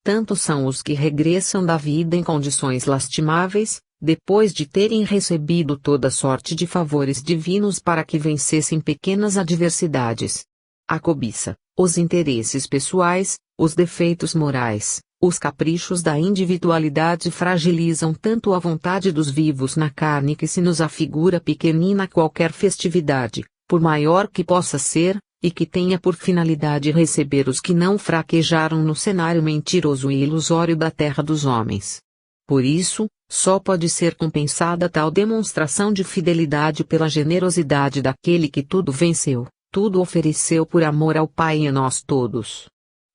Tantos são os que regressam da vida em condições lastimáveis, depois de terem recebido toda sorte de favores divinos para que vencessem pequenas adversidades. A cobiça, os interesses pessoais, os defeitos morais, os caprichos da individualidade fragilizam tanto a vontade dos vivos na carne que se nos afigura pequenina qualquer festividade, por maior que possa ser, e que tenha por finalidade receber os que não fraquejaram no cenário mentiroso e ilusório da terra dos homens. Por isso, só pode ser compensada tal demonstração de fidelidade pela generosidade daquele que tudo venceu, tudo ofereceu por amor ao Pai e a nós todos.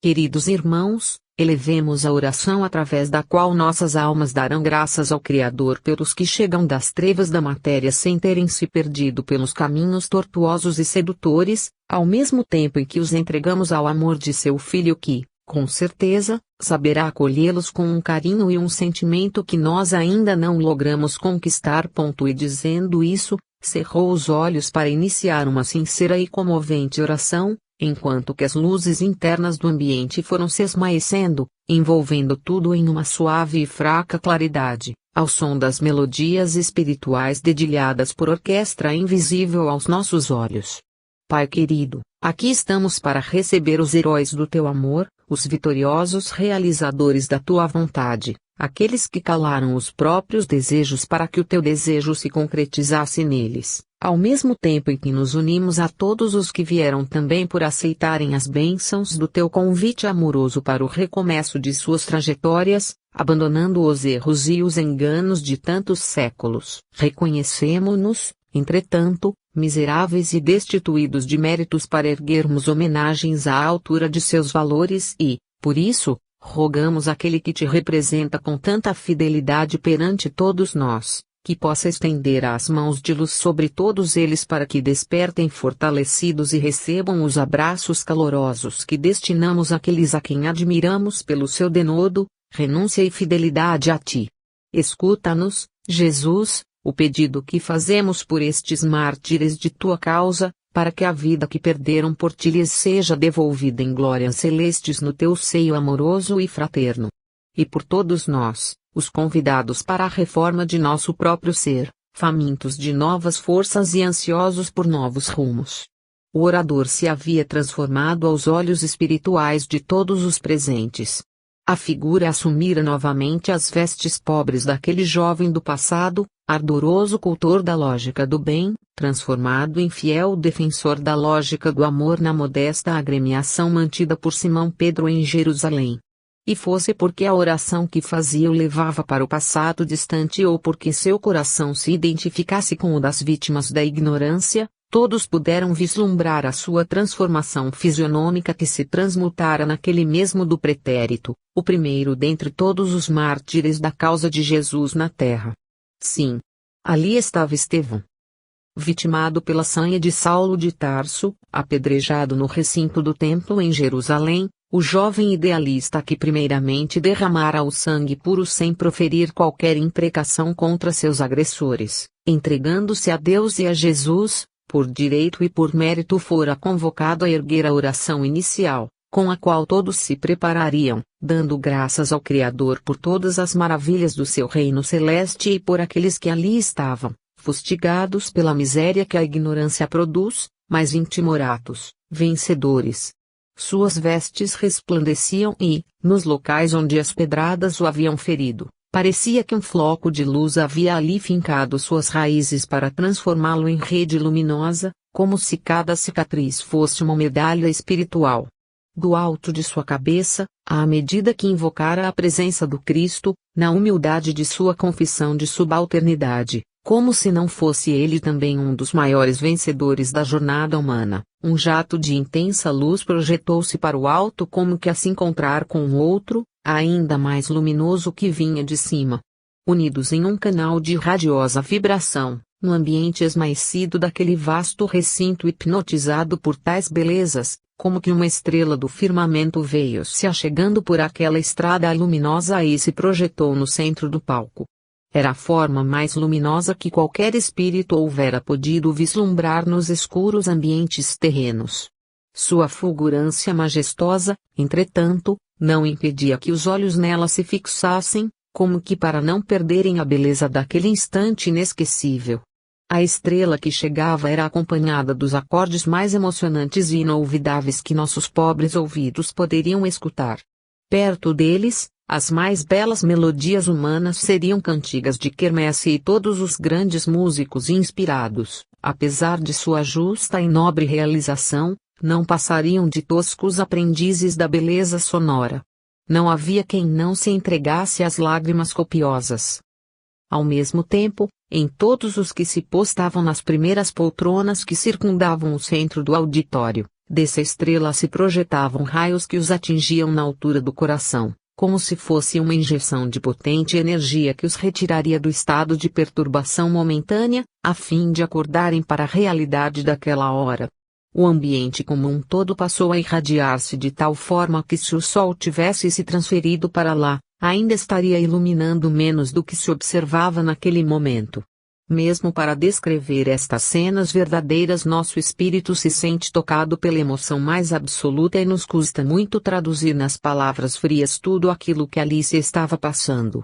Queridos irmãos, elevemos a oração através da qual nossas almas darão graças ao Criador pelos que chegam das trevas da matéria sem terem se perdido pelos caminhos tortuosos e sedutores, ao mesmo tempo em que os entregamos ao amor de seu Filho que, com certeza, saberá acolhê-los com um carinho e um sentimento que nós ainda não logramos conquistar. E dizendo isso, cerrou os olhos para iniciar uma sincera e comovente oração, enquanto que as luzes internas do ambiente foram se esmaecendo, envolvendo tudo em uma suave e fraca claridade, ao som das melodias espirituais dedilhadas por orquestra invisível aos nossos olhos. Pai querido, aqui estamos para receber os heróis do teu amor, os vitoriosos realizadores da tua vontade, aqueles que calaram os próprios desejos para que o teu desejo se concretizasse neles, ao mesmo tempo em que nos unimos a todos os que vieram também por aceitarem as bênçãos do teu convite amoroso para o recomeço de suas trajetórias, abandonando os erros e os enganos de tantos séculos. Reconhecemo-nos, entretanto, miseráveis e destituídos de méritos para erguermos homenagens à altura de seus valores e, por isso, rogamos àquele que te representa com tanta fidelidade perante todos nós, que possa estender as mãos de luz sobre todos eles para que despertem fortalecidos e recebam os abraços calorosos que destinamos àqueles a quem admiramos pelo seu denodo, renúncia e fidelidade a ti. Escuta-nos, Jesus, o pedido que fazemos por estes mártires de tua causa, para que a vida que perderam por ti lhes seja devolvida em glórias celestes no teu seio amoroso e fraterno. E por todos nós, os convidados para a reforma de nosso próprio ser, famintos de novas forças e ansiosos por novos rumos. O orador se havia transformado aos olhos espirituais de todos os presentes. A figura assumira novamente as vestes pobres daquele jovem do passado, ardoroso cultor da lógica do bem, transformado em fiel defensor da lógica do amor na modesta agremiação mantida por Simão Pedro em Jerusalém. E fosse porque a oração que fazia o levava para o passado distante ou porque seu coração se identificasse com o das vítimas da ignorância, todos puderam vislumbrar a sua transformação fisionômica que se transmutara naquele mesmo do pretérito, o primeiro dentre todos os mártires da causa de Jesus na terra. Sim. Ali estava Estevão. Vitimado pela sanha de Saulo de Tarso, apedrejado no recinto do templo em Jerusalém, o jovem idealista que primeiramente derramara o sangue puro sem proferir qualquer imprecação contra seus agressores, entregando-se a Deus e a Jesus, por direito e por mérito fora convocado a erguer a oração inicial, com a qual todos se preparariam, dando graças ao Criador por todas as maravilhas do seu reino celeste e por aqueles que ali estavam, fustigados pela miséria que a ignorância produz, mas intimoratos, vencedores. Suas vestes resplandeciam e, nos locais onde as pedradas o haviam ferido, parecia que um floco de luz havia ali fincado suas raízes para transformá-lo em rede luminosa, como se cada cicatriz fosse uma medalha espiritual. Do alto de sua cabeça, à medida que invocara a presença do Cristo, na humildade de sua confissão de subalternidade, como se não fosse ele também um dos maiores vencedores da jornada humana, um jato de intensa luz projetou-se para o alto como que a se encontrar com um outro, ainda mais luminoso que vinha de cima. Unidos em um canal de radiosa vibração, no ambiente esmaecido daquele vasto recinto hipnotizado por tais belezas, como que uma estrela do firmamento veio se achegando por aquela estrada luminosa e se projetou no centro do palco. Era a forma mais luminosa que qualquer espírito houvera podido vislumbrar nos escuros ambientes terrenos. Sua fulgurância majestosa, entretanto, não impedia que os olhos nela se fixassem, como que para não perderem a beleza daquele instante inesquecível. A estrela que chegava era acompanhada dos acordes mais emocionantes e inolvidáveis que nossos pobres ouvidos poderiam escutar. Perto deles, as mais belas melodias humanas seriam cantigas de quermesse e todos os grandes músicos inspirados, apesar de sua justa e nobre realização, não passariam de toscos aprendizes da beleza sonora. Não havia quem não se entregasse às lágrimas copiosas. Ao mesmo tempo, em todos os que se postavam nas primeiras poltronas que circundavam o centro do auditório, dessa estrela se projetavam raios que os atingiam na altura do coração, como se fosse uma injeção de potente energia que os retiraria do estado de perturbação momentânea, a fim de acordarem para a realidade daquela hora. O ambiente como um todo passou a irradiar-se de tal forma que se o sol tivesse se transferido para lá, ainda estaria iluminando menos do que se observava naquele momento. Mesmo para descrever estas cenas verdadeiras, nosso espírito se sente tocado pela emoção mais absoluta e nos custa muito traduzir nas palavras frias tudo aquilo que ali se estava passando.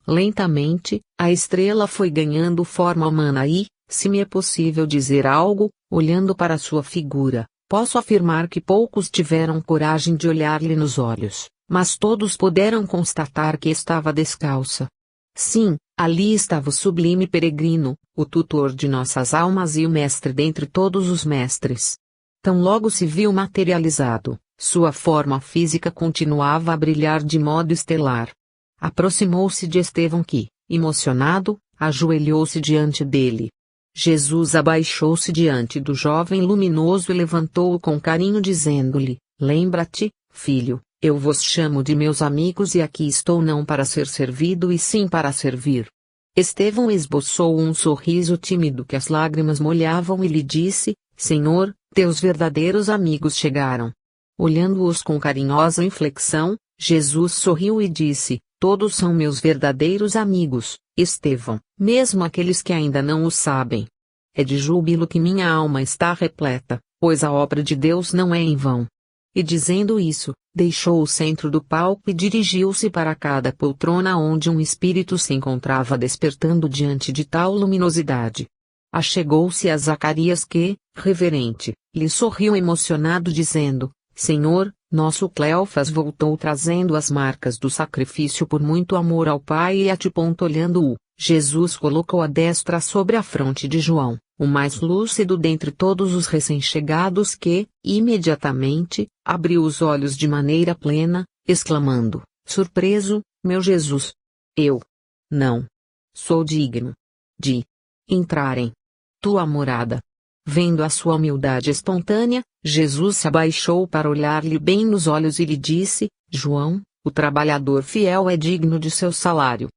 Lentamente, a estrela foi ganhando forma humana e, se me é possível dizer algo, olhando para sua figura, posso afirmar que poucos tiveram coragem de olhar-lhe nos olhos, mas todos puderam constatar que estava descalça. Sim, ali estava o sublime peregrino, o tutor de nossas almas e o mestre dentre todos os mestres. Tão logo se viu materializado, sua forma física continuava a brilhar de modo estelar. Aproximou-se de Estevão que, emocionado, ajoelhou-se diante dele. Jesus abaixou-se diante do jovem luminoso e levantou-o com carinho dizendo-lhe: "Lembra-te, filho, eu vos chamo de meus amigos e aqui estou não para ser servido e sim para servir." Estevão esboçou um sorriso tímido que as lágrimas molhavam e lhe disse: "Senhor, teus verdadeiros amigos chegaram." Olhando-os com carinhosa inflexão, Jesus sorriu e disse: "Todos são meus verdadeiros amigos, Estevão, mesmo aqueles que ainda não o sabem. É de júbilo que minha alma está repleta, pois a obra de Deus não é em vão." E dizendo isso, deixou o centro do palco e dirigiu-se para cada poltrona onde um espírito se encontrava despertando diante de tal luminosidade. Achegou-se a Zacarias que, reverente, lhe sorriu emocionado dizendo: "Senhor, nosso Cleofas voltou trazendo as marcas do sacrifício por muito amor ao Pai e a ti." Olhando-o, Jesus colocou a destra sobre a fronte de João, o mais lúcido dentre todos os recém-chegados que, imediatamente, abriu os olhos de maneira plena, exclamando, surpreso: "Meu Jesus! Eu não sou digno de entrar em tua morada." Vendo a sua humildade espontânea, Jesus se abaixou para olhar-lhe bem nos olhos e lhe disse: "João, o trabalhador fiel é digno de seu salário.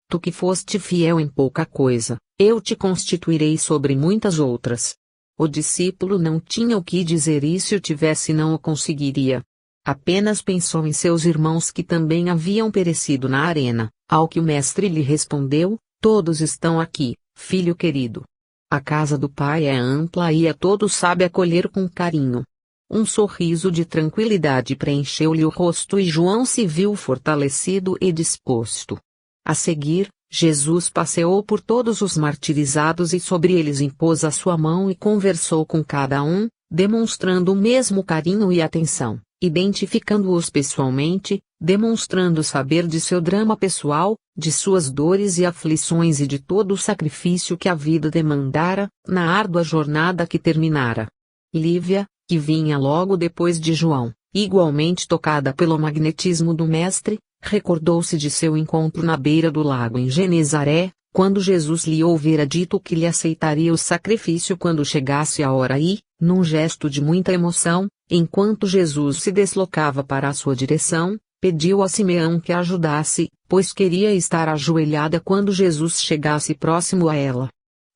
Tu que foste fiel em pouca coisa, eu te constituirei sobre muitas outras." O discípulo não tinha o que dizer e se o tivesse não o conseguiria. Apenas pensou em seus irmãos que também haviam perecido na arena, ao que o mestre lhe respondeu: "Todos estão aqui, filho querido. A casa do Pai é ampla e a todos sabe acolher com carinho." Um sorriso de tranquilidade preencheu-lhe o rosto e João se viu fortalecido e disposto. A seguir, Jesus passeou por todos os martirizados e sobre eles impôs a sua mão e conversou com cada um, demonstrando o mesmo carinho e atenção, identificando-os pessoalmente, demonstrando saber de seu drama pessoal, de suas dores e aflições e de todo o sacrifício que a vida demandara, na árdua jornada que terminara. Lívia, que vinha logo depois de João, igualmente tocada pelo magnetismo do Mestre, recordou-se de seu encontro na beira do lago em Genezaré, quando Jesus lhe houvera dito que lhe aceitaria o sacrifício quando chegasse a hora e, num gesto de muita emoção, enquanto Jesus se deslocava para a sua direção, pediu a Simeão que a ajudasse, pois queria estar ajoelhada quando Jesus chegasse próximo a ela.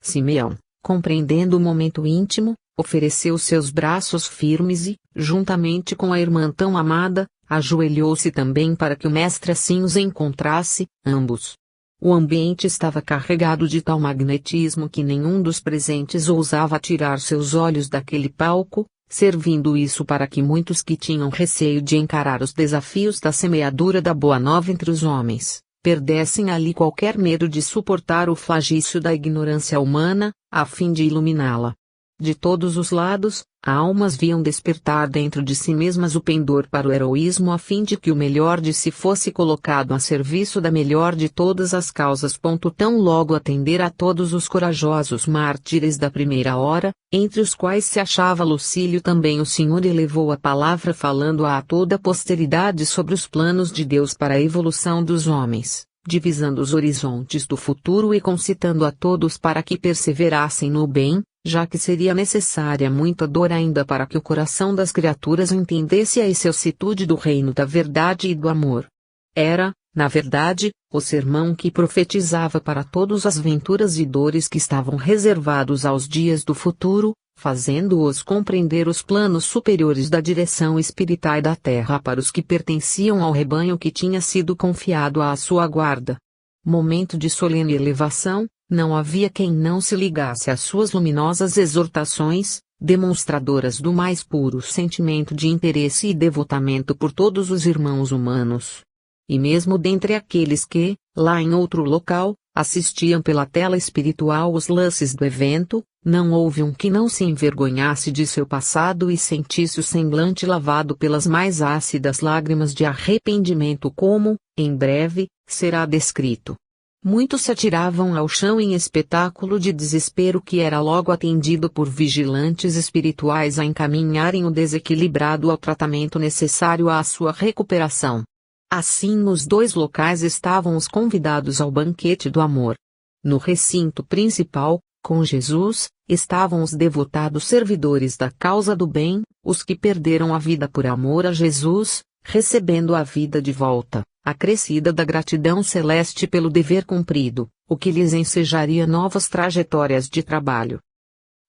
Simeão, compreendendo o momento íntimo, ofereceu seus braços firmes e, juntamente com a irmã tão amada, ajoelhou-se também para que o mestre assim os encontrasse, ambos. O ambiente estava carregado de tal magnetismo que nenhum dos presentes ousava tirar seus olhos daquele palco, servindo isso para que muitos que tinham receio de encarar os desafios da semeadura da Boa Nova entre os homens, perdessem ali qualquer medo de suportar o flagício da ignorância humana, a fim de iluminá-la. De todos os lados, almas viam despertar dentro de si mesmas o pendor para o heroísmo a fim de que o melhor de si fosse colocado a serviço da melhor de todas as causas. Tão logo atender a todos os corajosos mártires da primeira hora, entre os quais se achava Lucílio também, o Senhor elevou a palavra falando a toda a posteridade sobre os planos de Deus para a evolução dos homens, divisando os horizontes do futuro e concitando a todos para que perseverassem no bem, já que seria necessária muita dor ainda para que o coração das criaturas entendesse a excelsitude do reino da verdade e do amor. Era, na verdade, o sermão que profetizava para todos as venturas e dores que estavam reservados aos dias do futuro, fazendo-os compreender os planos superiores da direção espiritual da terra para os que pertenciam ao rebanho que tinha sido confiado à sua guarda. Momento de solene elevação, Não havia quem não se ligasse às suas luminosas exortações, demonstradoras do mais puro sentimento de interesse e devotamento por todos os irmãos humanos. E mesmo dentre aqueles que, lá em outro local, assistiam pela tela espiritual os lances do evento, não houve um que não se envergonhasse de seu passado e sentisse o semblante lavado pelas mais ácidas lágrimas de arrependimento como, em breve, será descrito. Muitos se atiravam ao chão em espetáculo de desespero que era logo atendido por vigilantes espirituais a encaminharem o desequilibrado ao tratamento necessário à sua recuperação. Assim nos dois locais estavam os convidados ao banquete do amor. No recinto principal, com Jesus, estavam os devotados servidores da causa do bem, os que perderam a vida por amor a Jesus, recebendo a vida de volta, acrescida da gratidão celeste pelo dever cumprido, o que lhes ensejaria novas trajetórias de trabalho.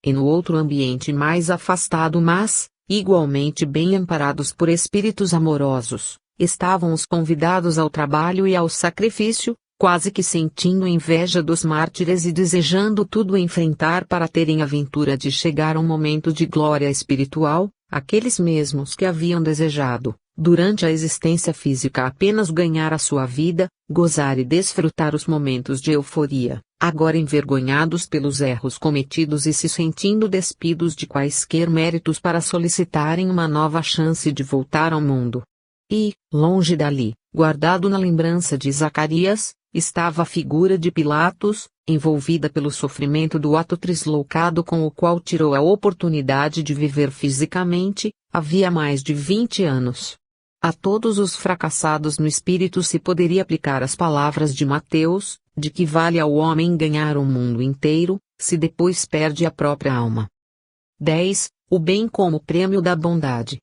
E no outro ambiente mais afastado mas, igualmente bem amparados por espíritos amorosos, estavam os convidados ao trabalho e ao sacrifício, quase que sentindo inveja dos mártires e desejando tudo enfrentar para terem a ventura de chegar a um momento de glória espiritual, aqueles mesmos que haviam desejado, durante a existência física apenas ganhar a sua vida, gozar e desfrutar os momentos de euforia, agora envergonhados pelos erros cometidos e se sentindo despidos de quaisquer méritos para solicitarem uma nova chance de voltar ao mundo. E, longe dali, guardado na lembrança de Zacarias, estava a figura de Pilatos, envolvida pelo sofrimento do ato trisloucado com o qual tirou a oportunidade de viver fisicamente, havia mais de 20 anos. A todos os fracassados no espírito se poderia aplicar as palavras de Mateus, de que vale ao homem ganhar o mundo inteiro, se depois perde a própria alma. 10. O bem como prêmio da bondade.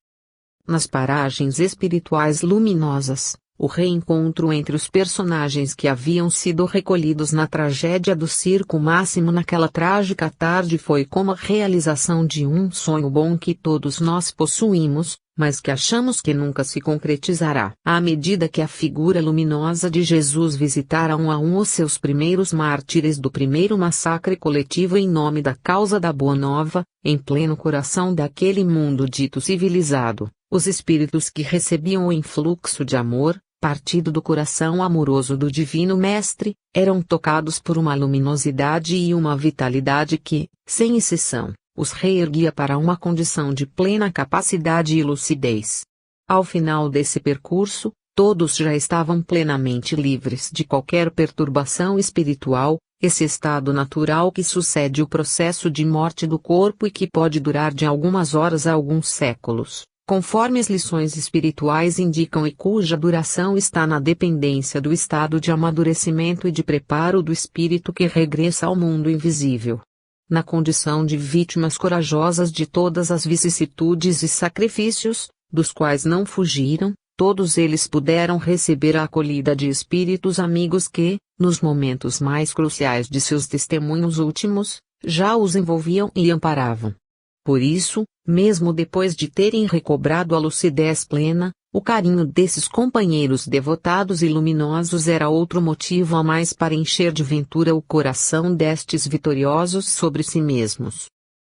Nas paragens espirituais luminosas, o reencontro entre os personagens que haviam sido recolhidos na tragédia do circo máximo naquela trágica tarde foi como a realização de um sonho bom que todos nós possuímos, mas que achamos que nunca se concretizará. À medida que a figura luminosa de Jesus visitara um a um os seus primeiros mártires do primeiro massacre coletivo em nome da causa da Boa Nova, em pleno coração daquele mundo dito civilizado, os espíritos que recebiam o influxo de amor, partido do coração amoroso do Divino Mestre, eram tocados por uma luminosidade e uma vitalidade que, sem exceção, os reerguia para uma condição de plena capacidade e lucidez. Ao final desse percurso, todos já estavam plenamente livres de qualquer perturbação espiritual, esse estado natural que sucede o processo de morte do corpo e que pode durar de algumas horas a alguns séculos, conforme as lições espirituais indicam e cuja duração está na dependência do estado de amadurecimento e de preparo do espírito que regressa ao mundo invisível. Na condição de vítimas corajosas de todas as vicissitudes e sacrifícios, dos quais não fugiram, todos eles puderam receber a acolhida de espíritos amigos que, nos momentos mais cruciais de seus testemunhos últimos, já os envolviam e amparavam. Por isso, mesmo depois de terem recobrado a lucidez plena, o carinho desses companheiros devotados e luminosos era outro motivo a mais para encher de ventura o coração destes vitoriosos sobre si mesmos.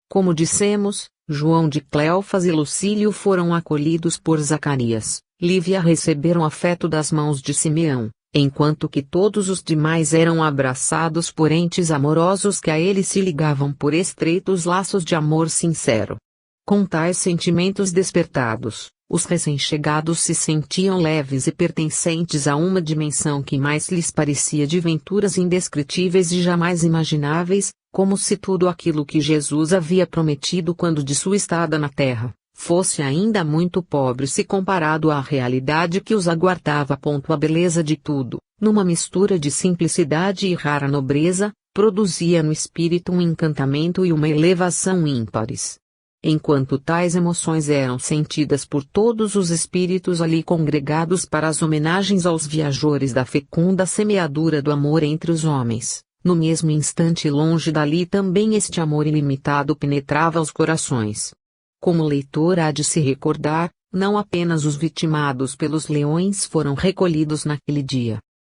Como dissemos, João de Cleofas e Lucílio foram acolhidos por Zacarias, Lívia receberam afeto das mãos de Simeão, enquanto que todos os demais eram abraçados por entes amorosos que a eles se ligavam por estreitos laços de amor sincero. Com tais sentimentos despertados, os recém-chegados se sentiam leves e pertencentes a uma dimensão que mais lhes parecia de venturas indescritíveis e jamais imagináveis, como se tudo aquilo que Jesus havia prometido quando de sua estada na terra, fosse ainda muito pobre se comparado à realidade que os aguardava. A beleza de tudo, numa mistura de simplicidade e rara nobreza, produzia no espírito um encantamento e uma elevação ímpares. Enquanto tais emoções eram sentidas por todos os espíritos ali congregados para as homenagens aos viajores da fecunda semeadura do amor entre os homens, no mesmo instante longe dali também este amor ilimitado penetrava os corações. Como o leitor há de se recordar, não apenas os vitimados pelos leões foram recolhidos naquele dia.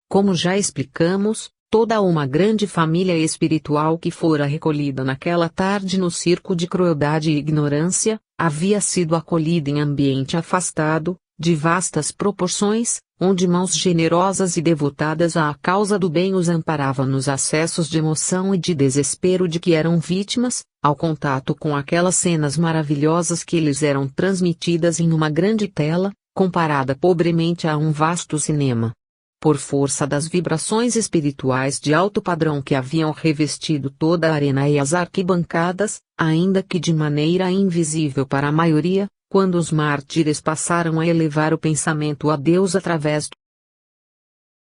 Como já explicamos, Toda uma grande família espiritual que fora recolhida naquela tarde no circo de crueldade e ignorância, havia sido acolhida em ambiente afastado, de vastas proporções, onde mãos generosas e devotadas à causa do bem os amparavam nos acessos de emoção e de desespero de que eram vítimas, ao contato com aquelas cenas maravilhosas que lhes eram transmitidas em uma grande tela, comparada pobremente a um vasto cinema. Por força das vibrações espirituais de alto padrão que haviam revestido toda a arena e as arquibancadas, ainda que de maneira invisível para a maioria, quando os mártires passaram a elevar o pensamento a Deus através